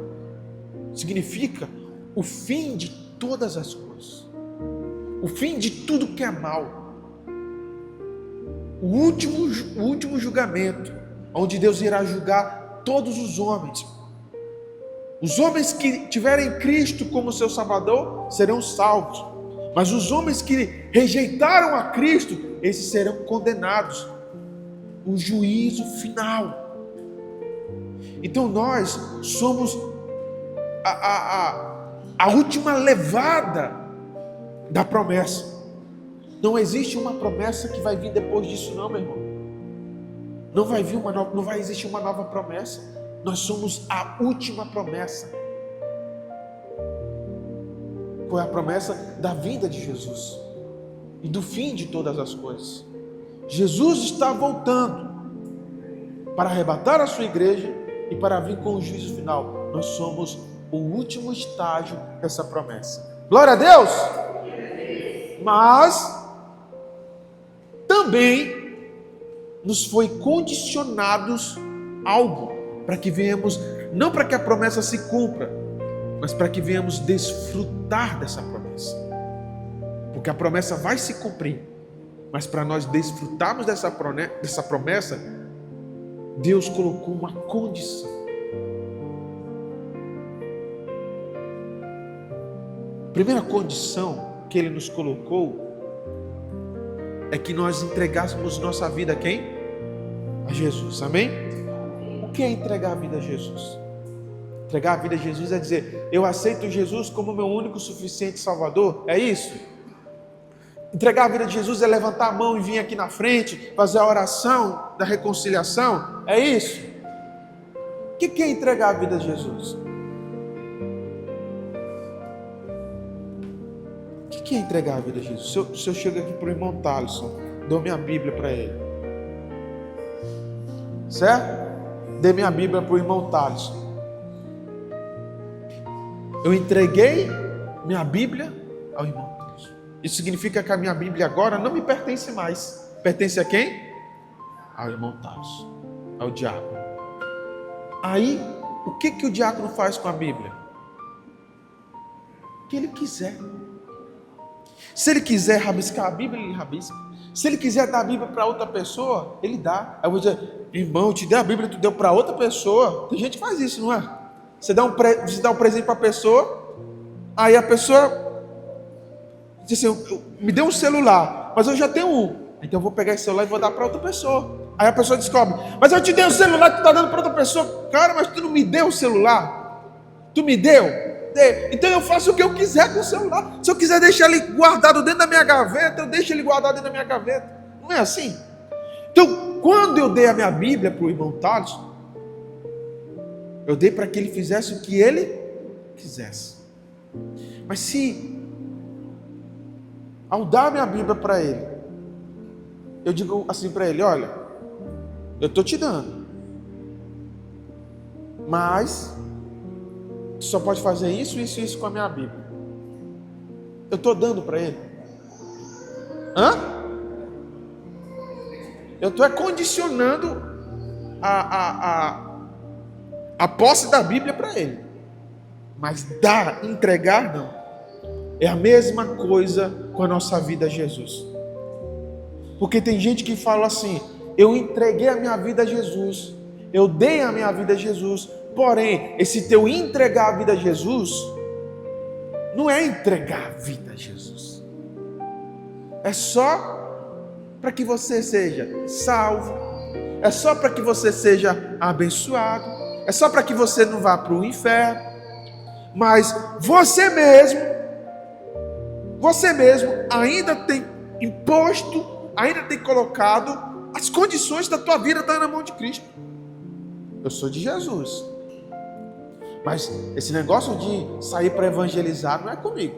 Significa o fim de todas as coisas. O fim de tudo que é mal. O último julgamento, onde Deus irá julgar todos os homens. Os homens que tiverem Cristo como seu Salvador serão salvos. Mas os homens que rejeitaram a Cristo, esses serão condenados. O juízo final. Então nós somos a última levada da promessa. Não existe uma promessa que vai vir depois disso não, meu irmão. Não vai existir uma nova promessa. Nós somos a última promessa. Foi a promessa da vinda de Jesus e do fim de todas as coisas. Jesus está voltando para arrebatar a sua igreja e para vir com o juízo final. Nós somos o último estágio dessa promessa. Glória a Deus! Mas também nos foi condicionados algo para que venhamos, não para que a promessa se cumpra, mas para que venhamos desfrutar dessa promessa. Porque a promessa vai se cumprir, mas para nós desfrutarmos dessa promessa, Deus colocou uma condição. A primeira condição que Ele nos colocou é que nós entregássemos nossa vida a quem? A Jesus, amém? O que é entregar a vida a Jesus? Entregar a vida a Jesus é dizer, eu aceito Jesus como meu único suficiente Salvador, é isso? Entregar a vida de Jesus é levantar a mão e vir aqui na frente, fazer a oração da reconciliação, é isso? O que é entregar a vida a Jesus? O que é entregar a vida a Jesus? Se eu chego aqui para o irmão Thaleson, dou minha Bíblia para ele, certo? Dei minha Bíblia para o irmão Thaleson. Eu entreguei minha Bíblia ao irmão Thaleson. Isso significa que a minha Bíblia agora não me pertence mais. Pertence a quem? Ao irmão Thaleson, ao diácono. Aí, o que o diácono faz com a Bíblia? O que ele quiser. Se ele quiser rabiscar a Bíblia, ele rabisca. Se ele quiser dar a Bíblia para outra pessoa, ele dá. Aí eu vou dizer, irmão, eu te dei a Bíblia, tu deu para outra pessoa. Tem gente que faz isso, não é? Você dá um presente para a pessoa, aí a pessoa diz assim, me deu um celular, mas eu já tenho um. Então eu vou pegar esse celular e vou dar para outra pessoa. Aí a pessoa descobre, mas eu te dei o celular que tu está dando para outra pessoa. Cara, mas tu não me deu o celular. Tu me deu? Então eu faço o que eu quiser com o celular. Se eu quiser deixar ele guardado dentro da minha gaveta, eu deixo ele guardado dentro da minha gaveta. Não é assim? Então, quando eu dei a minha Bíblia para o irmão Thaleson, eu dei para que ele fizesse o que ele quisesse. Mas se ao dar minha Bíblia para ele, eu digo assim para ele: olha, eu estou te dando, mas tu só pode fazer isso, isso e isso com a minha Bíblia. Eu estou dando para ele. Eu estou condicionando a posse da Bíblia para ele. Mas dar, entregar, não. É a mesma coisa com a nossa vida a Jesus. Porque tem gente que fala assim: eu entreguei a minha vida a Jesus, eu dei a minha vida a Jesus. Porém, esse teu entregar a vida a Jesus não é entregar a vida a Jesus. É só para que você seja salvo, é só para que você seja abençoado, é só para que você não vá para o inferno. Mas você mesmo ainda tem imposto, ainda tem colocado as condições da tua vida estar na mão de Cristo. Eu sou de Jesus, mas esse negócio de sair para evangelizar não é comigo.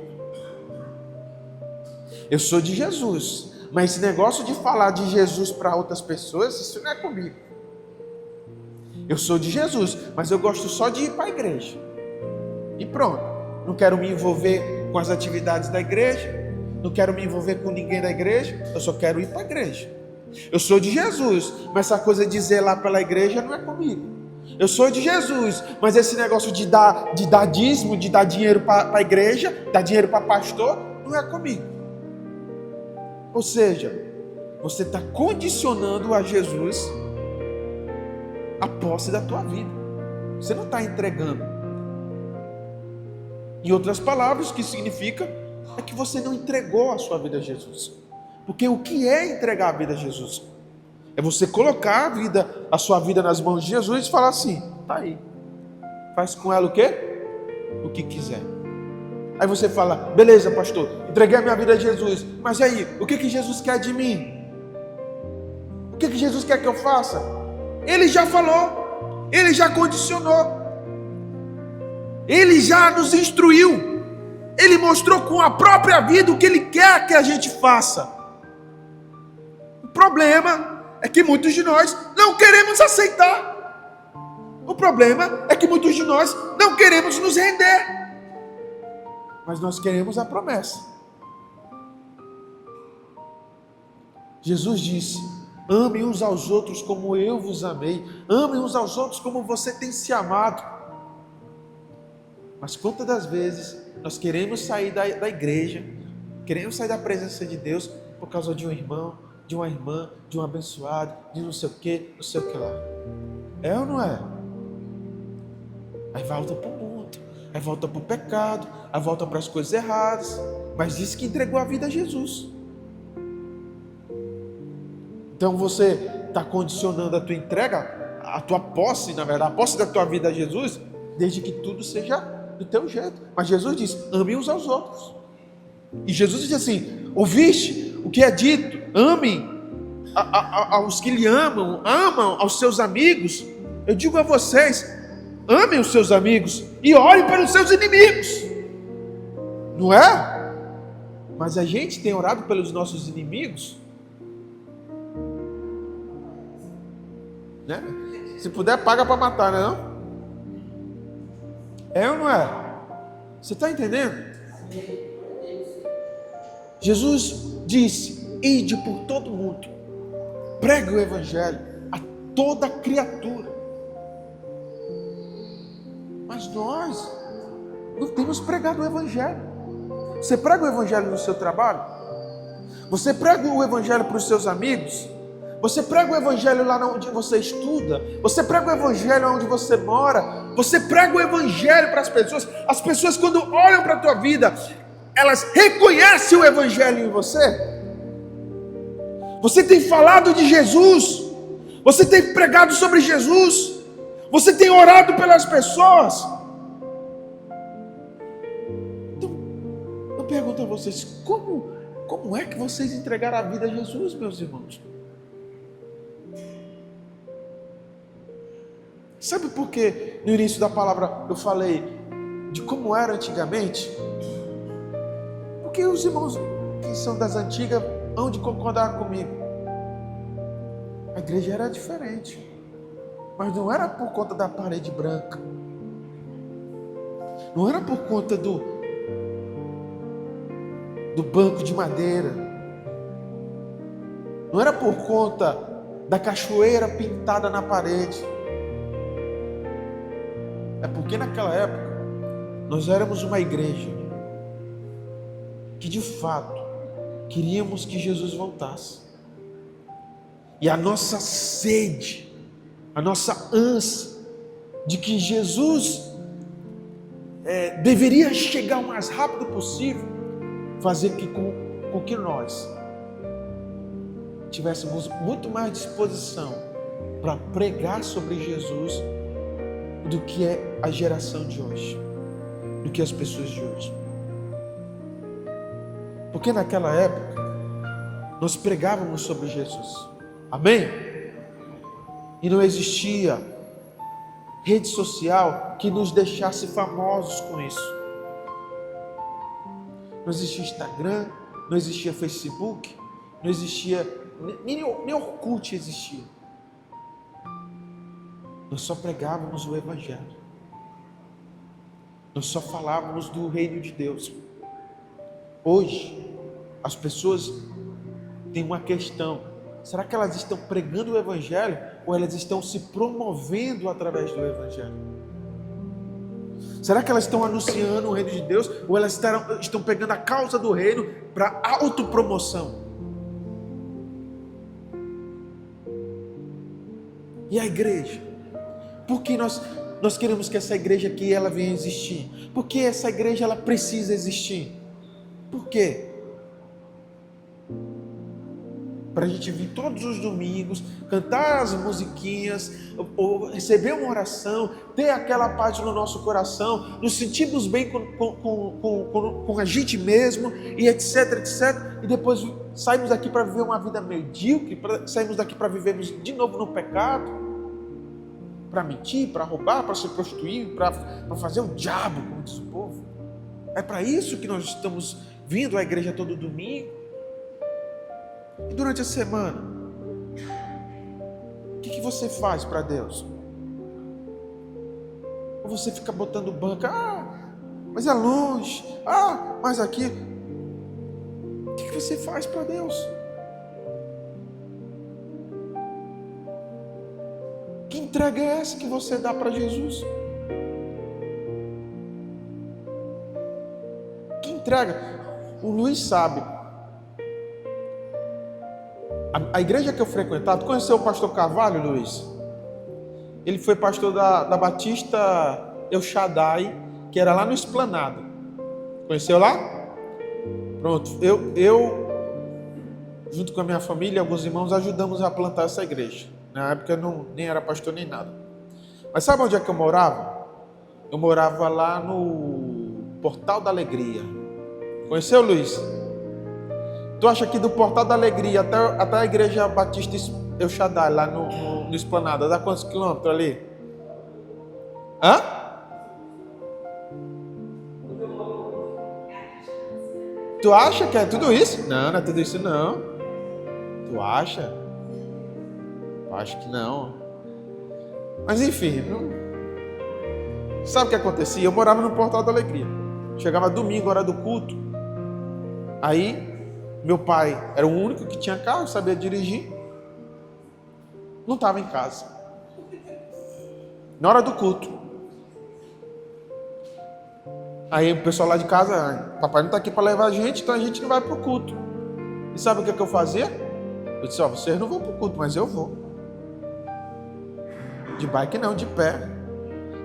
Eu sou de Jesus, mas esse negócio de falar de Jesus para outras pessoas, isso não é comigo. Eu sou de Jesus, mas eu gosto só de ir para a igreja. E pronto. Não quero me envolver com as atividades da igreja, não quero me envolver com ninguém da igreja, eu só quero ir para a igreja. Eu sou de Jesus, mas essa coisa de zelar pela igreja não é comigo. Eu sou de Jesus, mas esse negócio de dar dízimo, de dar dinheiro para a igreja, dar dinheiro para pastor, não é comigo. Ou seja, você está condicionando a Jesus a posse da tua vida. Você não está entregando. Em outras palavras, o que significa é que você não entregou a sua vida a Jesus. Porque o que é entregar a vida a Jesus? É você colocar a sua vida nas mãos de Jesus e falar assim: tá aí, faz com ela o quê? O que quiser. Aí você fala: beleza, pastor, entreguei a minha vida a Jesus, mas e aí, o que Jesus quer de mim? O que Jesus quer que eu faça? Ele já falou, ele já condicionou, ele já nos instruiu, ele mostrou com a própria vida o que ele quer que a gente faça. O problema é que muitos de nós não queremos aceitar. O problema é que muitos de nós não queremos nos render. Mas nós queremos a promessa. Jesus disse: amem uns aos outros como eu vos amei. Amem uns aos outros como você tem se amado. Mas quantas das vezes nós queremos sair da igreja, queremos sair da presença de Deus por causa de um irmão, de uma irmã, de um abençoado, de não sei o que lá. É ou não é? Aí volta para o mundo, aí volta para o pecado, aí volta para as coisas erradas, mas disse que entregou a vida a Jesus. Então você está condicionando a tua entrega, a tua posse, na verdade, a posse da tua vida a Jesus, desde que tudo seja do teu jeito. Mas Jesus diz: ame uns aos outros. E Jesus diz assim: ouviste o que é dito, ame aos que lhe amam aos seus amigos. Eu digo a vocês: amem os seus amigos e orem pelos seus inimigos. Não é? Mas a gente tem orado pelos nossos inimigos, né? Se puder, paga para matar, né, não? É ou não é? Você está entendendo? Jesus disse: ide por todo mundo, pregue o evangelho a toda criatura. Mas nós não temos pregado o evangelho. Você prega o evangelho no seu trabalho? Você prega o evangelho para os seus amigos? Você prega o evangelho lá onde você estuda? Você prega o evangelho onde você mora? Você prega o evangelho para as pessoas? As pessoas, quando olham para a tua vida, elas reconhecem o evangelho em você? Você tem falado de Jesus? Você tem pregado sobre Jesus? Você tem orado pelas pessoas? Então, eu pergunto a vocês: como é que vocês entregaram a vida a Jesus, meus irmãos? Sabe por que no início da palavra eu falei de como era antigamente? Porque os irmãos que são das antigas hão de concordar comigo. A igreja era diferente, mas não era por conta da parede branca, não era por conta do banco de madeira, não era por conta da cachoeira pintada na parede. É porque naquela época nós éramos uma igreja que de fato queríamos que Jesus voltasse. E a nossa sede, a nossa ânsia de que Jesus deveria chegar o mais rápido possível, fazer com que nós tivéssemos muito mais disposição para pregar sobre Jesus do que é a geração de hoje, do que as pessoas de hoje. Porque naquela época nós pregávamos sobre Jesus, amém? E não existia rede social que nos deixasse famosos com isso. Não existia Instagram, não existia Facebook, não existia, nem Orkut existia. Nós só pregávamos o Evangelho. Nós só falávamos do reino de Deus. Hoje, as pessoas têm uma questão: será que elas estão pregando o Evangelho ou elas estão se promovendo através do Evangelho? Será que elas estão anunciando o reino de Deus ou elas estão pegando a causa do reino para autopromoção? E a igreja? Por que nós queremos que essa igreja aqui ela venha existir? Por que essa igreja ela precisa existir? Por quê? Para a gente vir todos os domingos, cantar as musiquinhas, ou receber uma oração, ter aquela paz no nosso coração, nos sentirmos bem com a gente mesmo, e etc, etc. E depois saímos daqui para viver uma vida medíocre, saímos daqui para vivermos de novo no pecado, para mentir, para roubar, para se prostituir, para fazer o diabo, como diz o povo. É para isso que nós estamos vindo à igreja todo domingo. E durante a semana, o que você faz para Deus? Ou você fica botando banca, mas é longe, mas aqui. O que você faz para Deus? Que entrega é essa que você dá para Jesus? Que entrega? O Luiz sabe. A igreja que eu frequentava, tu conheceu o pastor Carvalho, Luiz? Ele foi pastor da Batista El Shaddai, que era lá no Esplanada. Conheceu lá? Pronto, eu junto com a minha família, alguns irmãos, ajudamos a plantar essa igreja. Na época eu nem era pastor nem nada. Mas sabe onde é que eu morava? Eu morava lá no Portal da Alegria. Conheceu, Luiz? Tu acha que do Portal da Alegria até a igreja Batista El Shaddai, lá no Esplanada, dá quantos quilômetros ali? Hã? Tu acha que é tudo isso? Não, não é tudo isso não. Tu acha? Eu acho que não. Mas enfim, sabe o que acontecia? Eu morava no Portal da Alegria. Chegava domingo, hora do culto. Aí meu pai era o único que tinha carro, sabia dirigir. Não estava em casa. Na hora do culto. Aí o pessoal lá de casa, papai não está aqui para levar a gente, então a gente não vai para o culto. E sabe o que eu fazia? Eu disse, vocês não vão para o culto, mas eu vou. De bike não, de pé.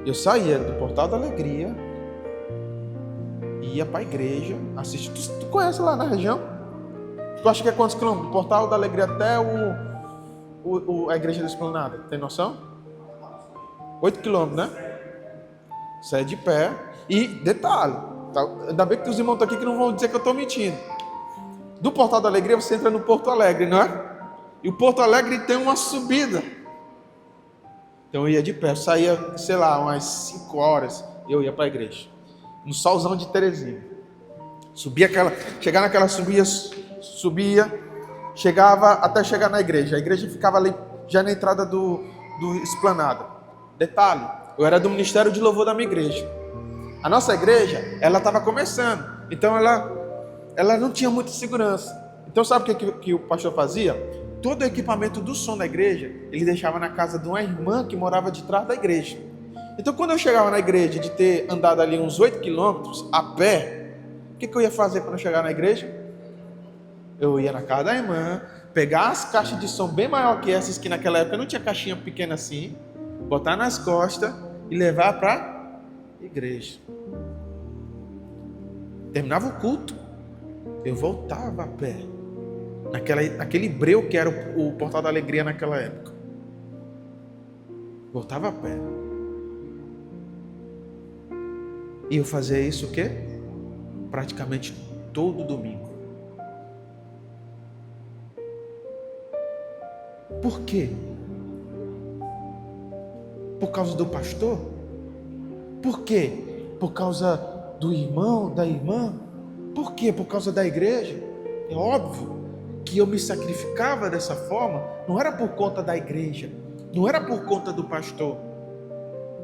Eu saía do Portal da Alegria, ia para a igreja, assistia. Tu conhece lá na região? Tu acha que é quantos quilômetros? Do Portal da Alegria até a igreja da Esplanada, tem noção? 8 quilômetros, né? Sai de pé. E detalhe, tá? Ainda bem que os irmãos estão aqui que não vão dizer que eu estou mentindo. Do Portal da Alegria você entra no Porto Alegre, não é? E o Porto Alegre tem uma subida. Então eu ia de pé, eu saía, sei lá, umas 5 horas, eu ia para a igreja. No solzão de Terezinha. chegar naquela subia, chegava até chegar na igreja. A igreja ficava ali já na entrada do esplanada. Detalhe, eu era do ministério de louvor da minha igreja. A nossa igreja, ela estava começando, então ela não tinha muita segurança. Então sabe o que o pastor fazia? Todo o equipamento do som da igreja, ele deixava na casa de uma irmã que morava de trás da igreja. Então quando eu chegava na igreja, de ter andado ali uns 8 quilômetros a pé, o que eu ia fazer quando eu chegar na igreja? Eu ia na casa da irmã, pegar as caixas de som bem maior que essas, que naquela época não tinha caixinha pequena assim, botar nas costas e levar para a igreja. Terminava o culto, eu voltava a pé, naquele breu que era o Portal da Alegria naquela época. Voltava a pé. E eu fazia isso o quê? Praticamente todo domingo. Por quê? Por causa do pastor? Por quê? Por causa do irmão, da irmã? Por quê? Por causa da igreja? É óbvio que eu me sacrificava dessa forma, não era por conta da igreja, não era por conta do pastor,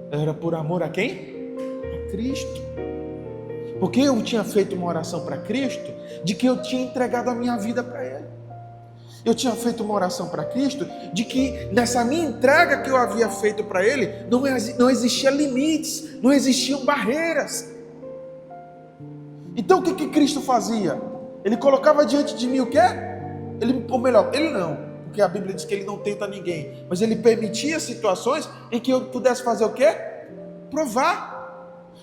era por amor a quem? A Cristo. Porque eu tinha feito uma oração para Cristo, de que eu tinha entregado a minha vida para Ele. Eu tinha feito uma oração para Cristo, de que nessa minha entrega que eu havia feito para Ele, não existia limites, não existiam barreiras. Então o que Cristo fazia? Ele colocava diante de mim o quê? Ou melhor, Ele não, porque a Bíblia diz que Ele não tenta ninguém, mas Ele permitia situações em que eu pudesse fazer o quê? Provar.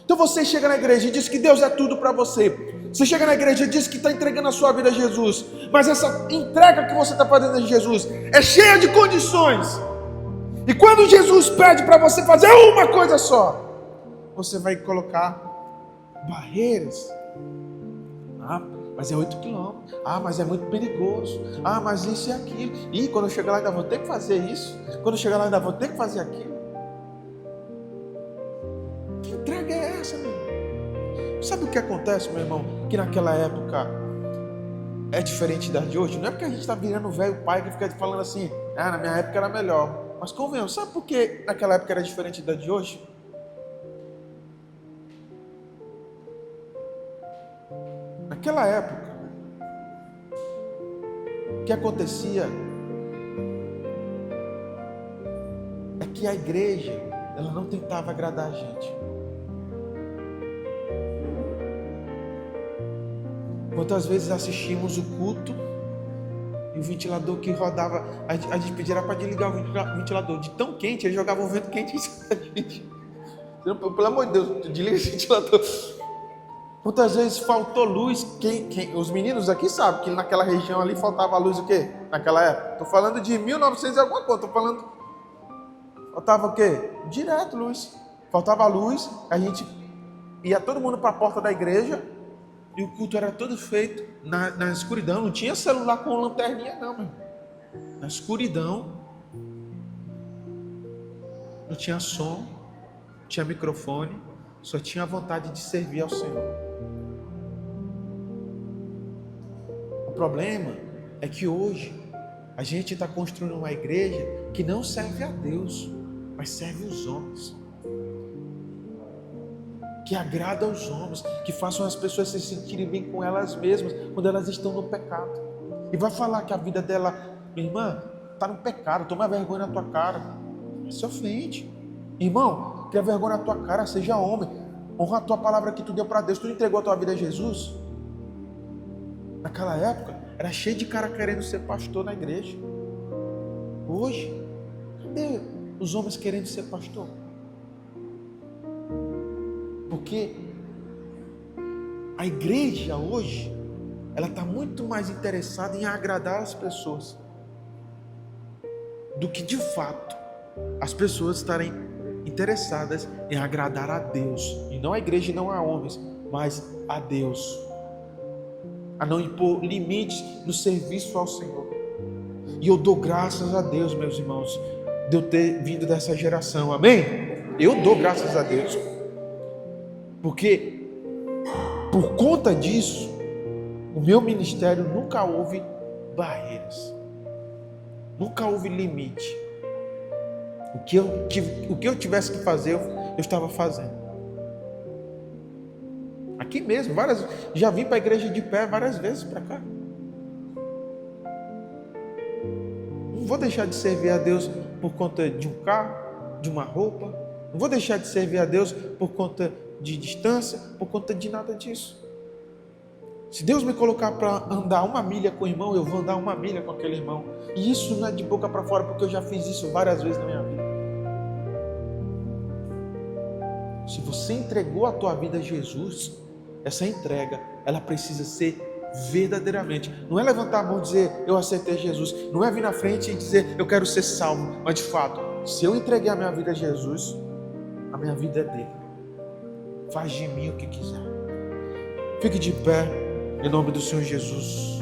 Então você chega na igreja e diz que Deus é tudo para você. Você chega na igreja e diz que está entregando a sua vida a Jesus, mas essa entrega que você está fazendo a Jesus é cheia de condições. E quando Jesus pede para você fazer uma coisa só, você vai colocar barreiras. Ah, mas é 8 quilômetros. Ah, mas é muito perigoso. Ah, mas isso e aquilo. E quando eu chegar lá ainda vou ter que fazer isso. Quando eu chegar lá ainda vou ter que fazer aquilo. Que entrega é essa, meu irmão? Sabe o que acontece, meu irmão? Que naquela época é diferente da de hoje. Não é porque a gente está virando velho pai que fica falando assim, na minha época era melhor. Mas convenhamos, sabe por que naquela época era diferente da de hoje? Naquela época, o que acontecia é que a igreja, ela não tentava agradar a gente. Quantas vezes assistimos o culto e o ventilador que rodava, a gente pedia para desligar o ventilador, de tão quente, ele jogava um vento quente em cima da gente. Pelo amor de Deus, desliga esse ventilador. Quantas vezes faltou luz? Os meninos aqui sabem que naquela região ali faltava luz o quê? Naquela época. Estou falando de 1900 e alguma coisa. Faltava o quê? Direto luz. Faltava luz, a gente ia todo mundo para a porta da igreja e o culto era todo feito na escuridão. Não tinha celular com lanterninha não, meu. Na escuridão. Não tinha som, não tinha microfone, só tinha vontade de servir ao Senhor. O problema é que hoje a gente está construindo uma igreja que não serve a Deus, mas serve os homens, que agrada aos homens, que façam as pessoas se sentirem bem com elas mesmas quando elas estão no pecado. E vai falar que a vida dela, minha irmã, está no pecado, toma vergonha na tua cara, se ofende. Irmão, quer vergonha na tua cara, seja homem, honra a tua palavra que tu deu para Deus. Tu entregou a tua vida a Jesus? Naquela época era cheio de cara querendo ser pastor na igreja. Hoje, cadê os homens querendo ser pastor? Porque a igreja hoje, ela está muito mais interessada em agradar as pessoas do que de fato as pessoas estarem interessadas em agradar a Deus. E não a igreja e não a homens, mas a Deus. A não impor limites no serviço ao Senhor. E eu dou graças a Deus, meus irmãos, de eu ter vindo dessa geração, amém? Eu dou graças a Deus, porque por conta disso O meu ministério nunca houve barreiras. Nunca houve limite. O que eu tivesse que fazer, eu estava fazendo. Aqui mesmo, já vim para a igreja de pé várias vezes para cá. Não vou deixar de servir a Deus por conta de um carro, de uma roupa. Não vou deixar de servir a Deus por conta de distância, por conta de nada disso. Se Deus me colocar para andar 1 milha com o irmão, eu vou andar 1 milha com aquele irmão. E isso não é de boca para fora, porque eu já fiz isso várias vezes na minha vida. Se você entregou a tua vida a Jesus, essa entrega, ela precisa ser verdadeiramente. Não é levantar a mão e dizer, eu aceitei Jesus. Não é vir na frente e dizer, eu quero ser salvo. Mas de fato, se eu entreguei a minha vida a Jesus, a minha vida é dele. Faz de mim o que quiser. Fique de pé, em nome do Senhor Jesus.